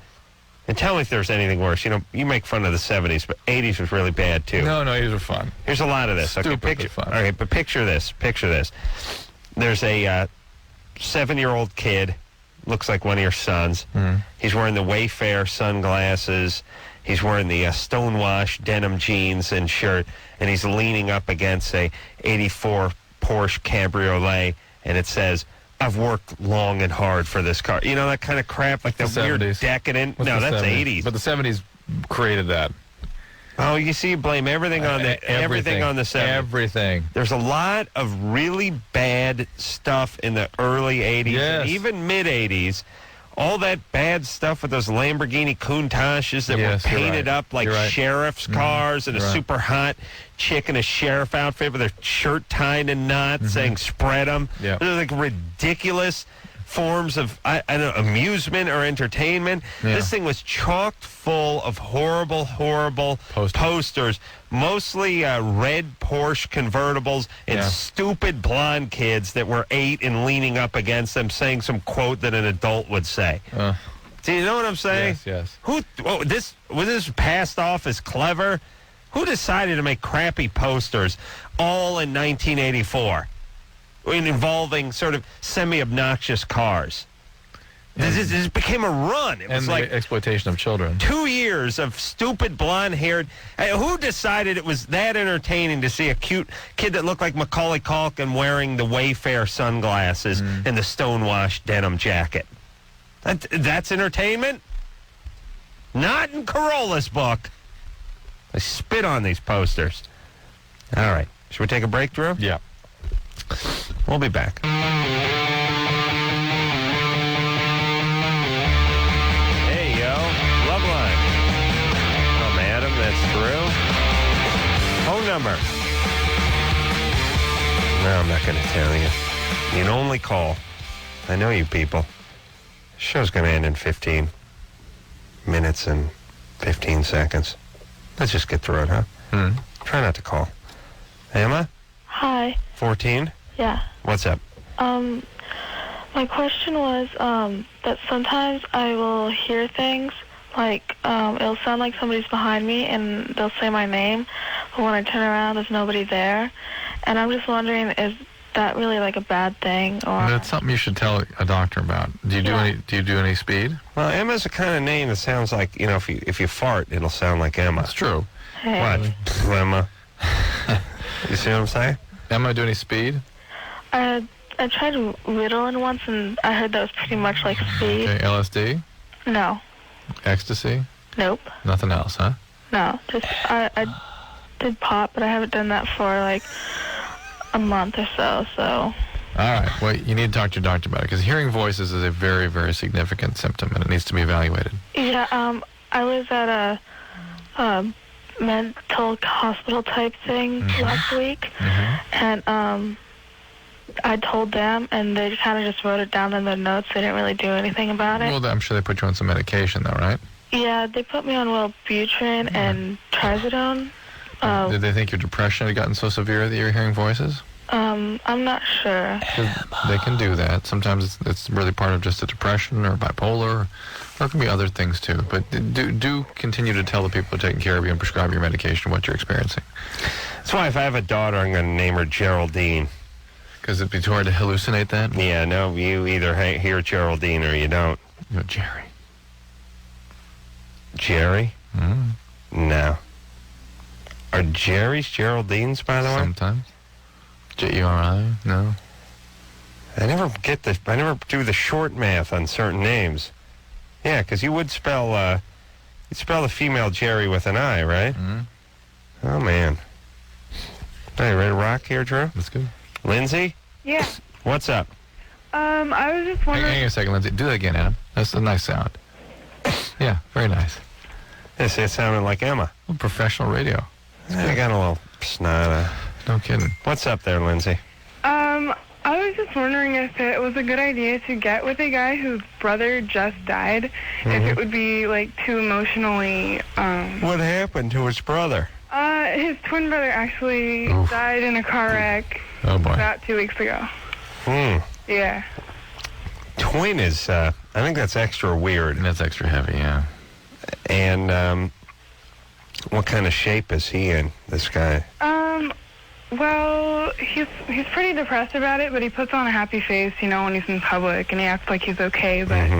And tell me if there's anything worse. You make fun of the 70s, but 80s was really bad, too. No, 80s were fun. Here's a lot of this. Stupid fun. Okay, but picture this. There's a 7-year-old kid, looks like one of your sons. He's wearing the Wayfair sunglasses. He's wearing the Stonewash denim jeans and shirt, and he's leaning up against a 84 Porsche Cabriolet, and it says, "I've worked long and hard for this car." That kind of crap, like that weird decadent. What's no, the that's 70s? 80s. But the 70s created that. Oh, you see, you blame everything on everything on the 70s. Everything. There's a lot of really bad stuff in the early 80s and even mid-80s. All that bad stuff with those Lamborghini Countaches that were painted up like sheriff's cars and a super hot chick in a sheriff outfit with her shirt tied in knots saying spread them. Yeah. They're like ridiculous forms of I don't know, amusement or entertainment. Yeah. This thing was chocked full of horrible posters, mostly red Porsche convertibles and stupid blonde kids that were 8 and leaning up against them saying some quote that an adult would say. Do you know what I'm saying? Yes. Who was this passed off as clever? Who decided to make crappy posters all in 1984? Involving sort of semi-obnoxious cars. This became a run. It was and like the exploitation of children. 2 years of stupid blonde-haired. Who decided it was that entertaining to see a cute kid that looked like Macaulay Culkin wearing the Wayfair sunglasses and the stonewashed denim jacket? That's entertainment? Not in Carolla's book. I spit on these posters. All right. Should we take a break, Drew? Yeah. We'll be back. Hey, yo. Loveline. I'm Adam. That's Drew. Phone number. No, I'm not going to tell you. You can only call. I know you people. The show's going to end in 15 minutes and 15 seconds. Let's just get through it, huh? Try not to call. Emma? Hi. 14? Yeah. What's up? My question was that sometimes I will hear things like it'll sound like somebody's behind me and they'll say my name, but when I turn around, there's nobody there, and I'm just wondering, is that really like a bad thing, or? That's something you should tell a doctor about. Do you do any speed? Well, Emma's the kind of name that sounds like, if you fart, it'll sound like Emma. That's true. Hey. What? Emma. You see what I'm saying? Emma, do any speed? I tried Ritalin once, and I heard that was pretty much like speed. Okay, LSD? No. Ecstasy? Nope. Nothing else, huh? No. Just I did pot, but I haven't done that for like a month or so. All right. Well, you need to talk to your doctor about it, because hearing voices is a very, very significant symptom, and it needs to be evaluated. Yeah. I was at a mental hospital type thing last week, and I told them, and they kind of just wrote it down in their notes. They didn't really do anything about it. Well, I'm sure they put you on some medication, though, right? Yeah, they put me on Wellbutrin and Trazodone. Did they think your depression had gotten so severe that you're hearing voices? I'm not sure. They can do that. Sometimes it's really part of just a depression or bipolar, or it can be other things too. But do continue to tell the people who are taking care of you and prescribe your medication what you're experiencing. That's why if I have a daughter, I'm going to name her Geraldine. Because it'd be too hard to hallucinate that? Yeah, no, you either hear Geraldine or you don't. No, Jerry. Jerry? No. Are Jerry's Geraldines, by the way? Sometimes. Jeri? No. I never do the short math on certain names. Yeah, because you would spell the female Jerry with an I, right? Oh, man. Hey, ready to rock here, Drew? That's good. Lindsay? Yeah. What's up? I was just wondering. Hang on a second, Lindsay. Do that again, Adam. That's a nice sound. Yeah, very nice. It sounded like Emma. Professional radio. I got a little snot. No kidding. What's up there, Lindsay? I was just wondering if it was a good idea to get with a guy whose brother just died, if it would be, like, too emotionally, What happened to his brother? His twin brother actually died in a car wreck about 2 weeks ago. Yeah. Twin is, I think that's extra weird. That's extra heavy, yeah. And, what kind of shape is he in, this guy? Well, he's pretty depressed about it, but he puts on a happy face, when he's in public, and he acts like he's okay, but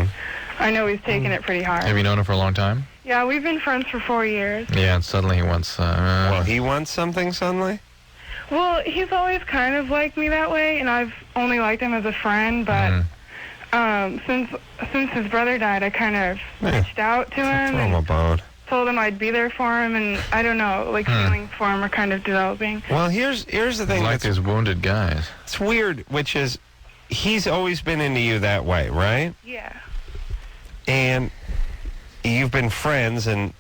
I know he's taking it pretty hard. Have you known him for a long time? Yeah, we've been friends for 4 years. Yeah, and suddenly he wants... well, he wants something suddenly? Well, he's always kind of liked me that way, and I've only liked him as a friend, but since his brother died, I kind of reached out to him. Throw him a bone. told him I'd be there for him, and I don't know, like feelings for him are kind of developing. Well, here's the thing. Like these wounded guys. It's weird, which is he's always been into you that way, right? Yeah. And you've been friends, and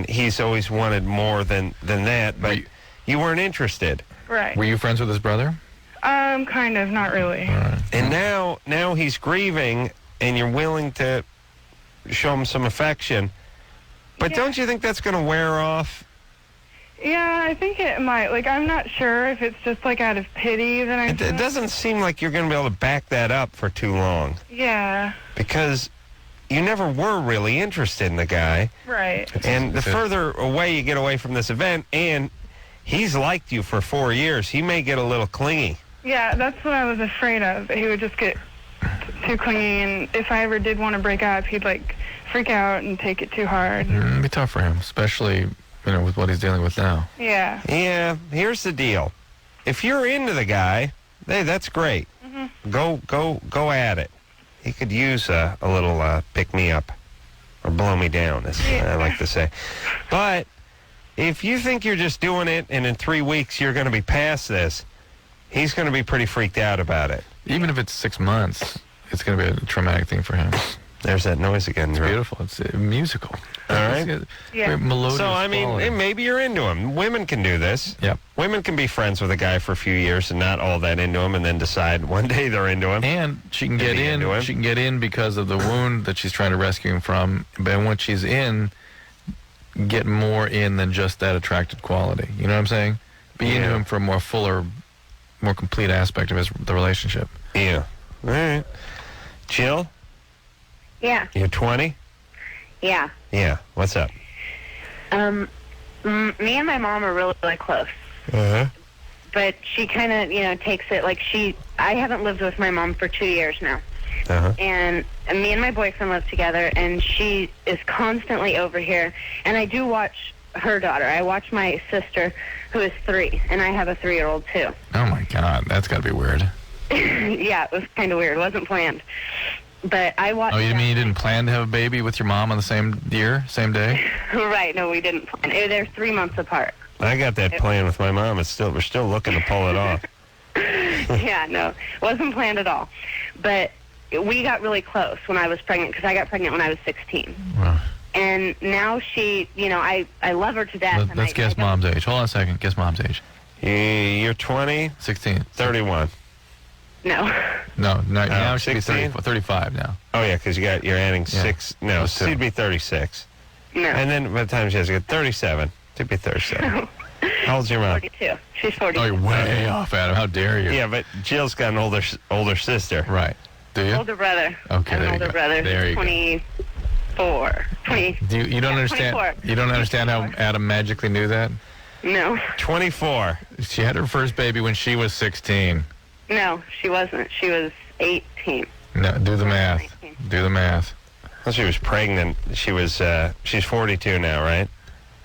he's always wanted more than that, but you weren't interested. Right. Were you friends with his brother? Kind of, not really. And now he's grieving, and you're willing to show him some affection. But don't you think that's going to wear off? Yeah, I think it might. Like, I'm not sure if it's just, like, out of pity that I'm... It doesn't seem like you're going to be able to back that up for too long. Yeah. Because you never were really interested in the guy. Right. And the further away you get away from this event, and he's liked you for 4 years, he may get a little clingy. Yeah, that's what I was afraid of, that he would just get too clingy, and if I ever did want to break up, he'd, like, freak out and take it too hard. It'd be tough for him, especially, with what he's dealing with now. Yeah. Yeah, here's the deal. If you're into the guy, hey, that's great. Mm-hmm. Go at it. He could use a little pick-me-up or blow me down, as I like to say. But if you think you're just doing it and in 3 weeks you're going to be past this, he's going to be pretty freaked out about it. Even if it's 6 months, it's going to be a traumatic thing for him. There's that noise again. It's beautiful. It's musical. All right. Very melodious. So, I mean, maybe you're into him. Women can do this. Yep. Women can be friends with a guy for a few years and not all that into him, and then decide one day they're into him. And she can get in. She can get in because of the wound that she's trying to rescue him from. But once she's in, get more in than just that attracted quality. You know what I'm saying? Be into him for a more fuller, more complete aspect of the relationship. Yeah. All right. Jill? Yeah. You're 20? Yeah. Yeah. What's up? Me and my mom are really, really close. Uh-huh. But she kind of, takes it like I haven't lived with my mom for 2 years now. Uh-huh. And me and my boyfriend live together, and she is constantly over here. And I do watch her daughter. I watch my sister, who is 3, and I have a 3-year-old too. Oh, my God. That's got to be weird. Yeah, it was kind of weird. It wasn't planned. But I watched... Oh, you mean you didn't plan to have a baby with your mom on the same year, same day? Right, no, we didn't plan. They're 3 months apart. I got that plan with my mom. We're still looking to pull it off. Yeah, no, it wasn't planned at all. But we got really close when I was pregnant, because I got pregnant when I was 16. Wow. And now she, I love her to death. Let's guess mom's age. Hold on a second. Guess mom's age. You're 20? 16. 31. No. No, now she'd be 16? 35 now. Oh, yeah, because you're adding 6. No, That's 2. she'd be 36. No. And then by the time she has to get 37, she'd be 37. How old's your mom? 42. She's 42. Oh, you're way off, Adam. How dare you? Yeah, but Jill's got an older sister. Right. Do you? Older brother. Okay, I have there an you older go. brother. There you go. 24. 20. You don't understand. 24. You don't understand how Adam magically knew that? No. 24. She had her first baby when she was 16. No, she wasn't. She was 18. No, do the math. 19. Do the math. Well, she was pregnant. She's 42 now, right?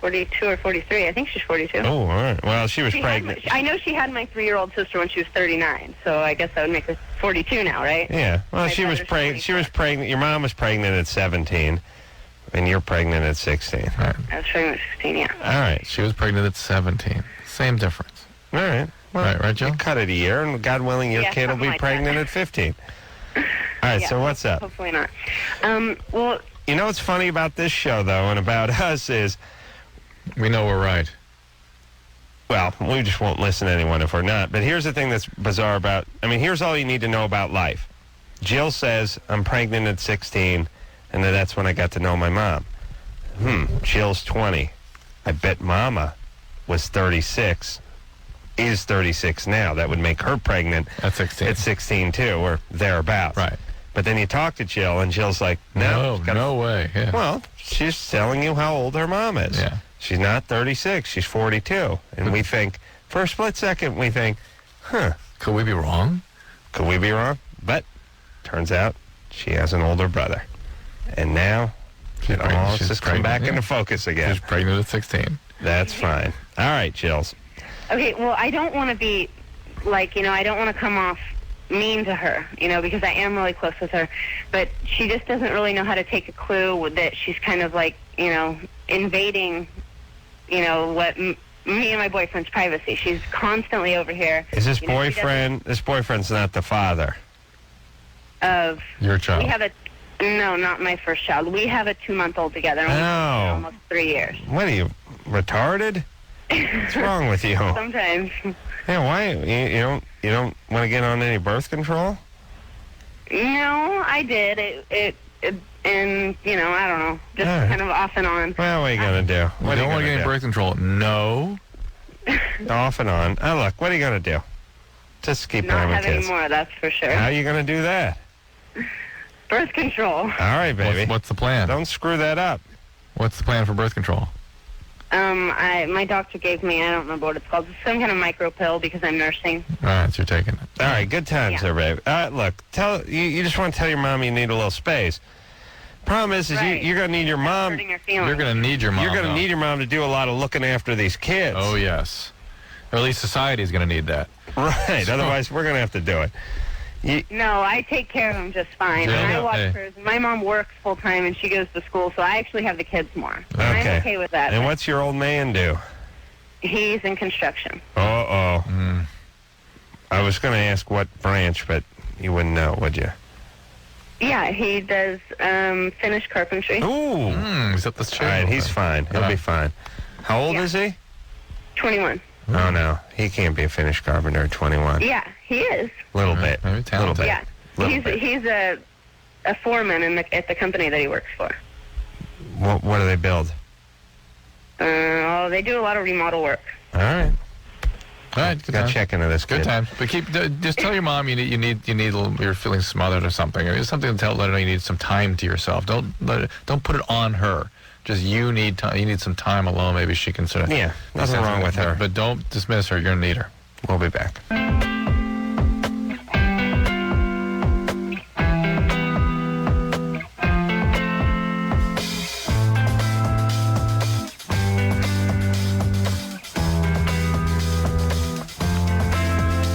42 or 43. I think she's 42. Oh, all right. Well, she was pregnant. I know she had my 3-year-old sister when she was 39, so I guess that would make her 42 now, right? Yeah. Well, My she was brother's pregnant. She was pregnant. Your mom was pregnant at 17, and you're pregnant at 16. Right. I was pregnant at 16, yeah. All right. She was pregnant at 17. Same difference. All right. Well, right, Joe? You cut it a year, and God willing, your kid will be something like pregnant that. at 15. All right, Yeah, so what's up? Hopefully not. Well... You know what's funny about this show, though, and about us is... We know we're right. Well, we just won't listen to anyone if we're not. But here's the thing that's bizarre about... here's all you need to know about life. Jill says, I'm pregnant at 16, and then that's when I got to know my mom. Jill's 20. I bet Mama was 36, is 36 now. That would make her pregnant at 16. At 16, too, or thereabouts. Right. But then you talk to Jill, and Jill's like, No way. Yeah. Well, she's telling you how old her mom is. Yeah. She's not 36. She's 42. And we think, for a split second, we think, could we be wrong? Could we be wrong? But turns out she has an older brother. And now it all just come back into focus again. She's pregnant at 16. That's fine. All right, Jills. Okay, well, I don't want to be, I don't want to come off mean to her, because I am really close with her. But she just doesn't really know how to take a clue that she's kind of in invading, what me and my boyfriend's privacy. She's constantly over here. Is this boyfriend? This boyfriend's not the father of your child. We have no, not my first child. We have a 2-month-old together. And we've been almost 3 years. What are you, retarded? What's wrong with you? Sometimes. Yeah, why you don't want to get on any birth control? No, I did. It and I don't know, just kind of off and on. Well, what are you gonna do? You don't want to get any birth control? No. Off and on. Oh, look, what are you gonna do? Just keep Not having having kids. more, that's for sure. How are you gonna do that? Birth control. All right, baby. What's the plan? Don't screw that up. What's the plan for birth control? My doctor gave me, I don't remember what it's called, some kind of micro pill because I'm nursing. All right, so you're taking it. All right, good times there, babe. Look, you just want to tell your mom you need a little space. Problem is you're going to need your mom. You're going to need your mom. You're going to need your mom to do a lot of looking after these kids. Oh, yes. Or at least society is going to need that. Right, otherwise we're going to have to do it. No, I take care of them just fine. Yeah, and I watch her. My mom works full time and she goes to school, so I actually have the kids more. And I'm okay with that. And what's your old man do? He's in construction. Uh-oh. I was going to ask what branch, but you wouldn't know, would you? Yeah, he does finished carpentry. Ooh. Is that the shit? All right, he's fine. He'll be fine. How old is he? 21. Oh, no. He can't be a finished carpenter at 21. Yeah, he is. Little bit. Little bit. Yeah. He's a foreman at the company that he works for. What do they build? They do a lot of remodel work. All right. All right, good Got times. check into this. Good kid. times. But just tell your mom you need you're feeling smothered or something. Or something to let her know you need some time to yourself. Don't put it on her. Just you need time. You need some time alone. Maybe she can sort of. Yeah, nothing wrong with her. But don't dismiss her. You're gonna need her. We'll be back.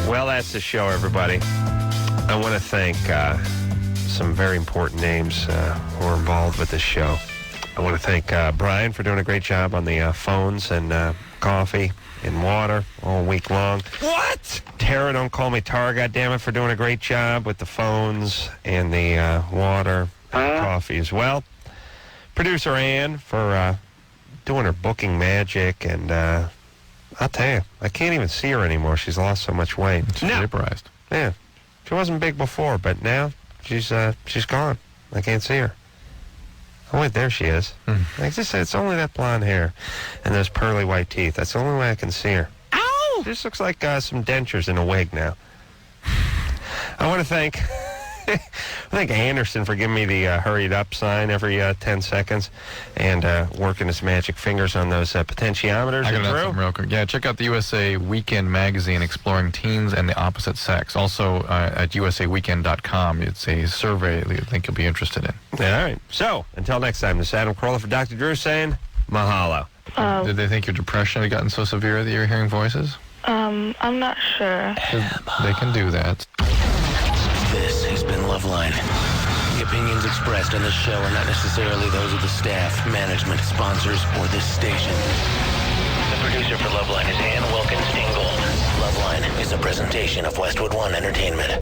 Well, that's the show, everybody. I want to thank some very important names who are involved with this show. I want to thank Brian for doing a great job on the phones and coffee and water all week long. What? Tara, don't call me Tara, goddammit, for doing a great job with the phones and the water and coffee as well. Producer Ann for doing her booking magic, and I'll tell you, I can't even see her anymore. She's lost so much weight. She's vaporized. Yeah. She wasn't big before, but now she's gone. I can't see her. Oh, wait, there she is. Like I said, it's only that blonde hair and those pearly white teeth. That's the only way I can see her. Ow! She just looks like some dentures in a wig now. I want to thank Anderson for giving me the hurried up sign every 10 seconds and working his magic fingers on those potentiometers. I got something real quick. Yeah, check out the USA Weekend magazine exploring teens and the opposite sex. Also at usaweekend.com. It's a survey that I think you'll be interested in. All right. So, until next time, this is Adam Carolla for Dr. Drew saying mahalo. Did they think your depression had gotten so severe that you were hearing voices? I'm not sure. They can do that. This has been Loveline. The opinions expressed on this show are not necessarily those of the staff, management, sponsors, or this station. The producer for Loveline is Ann Wilkins Ingold. Loveline is a presentation of Westwood One Entertainment.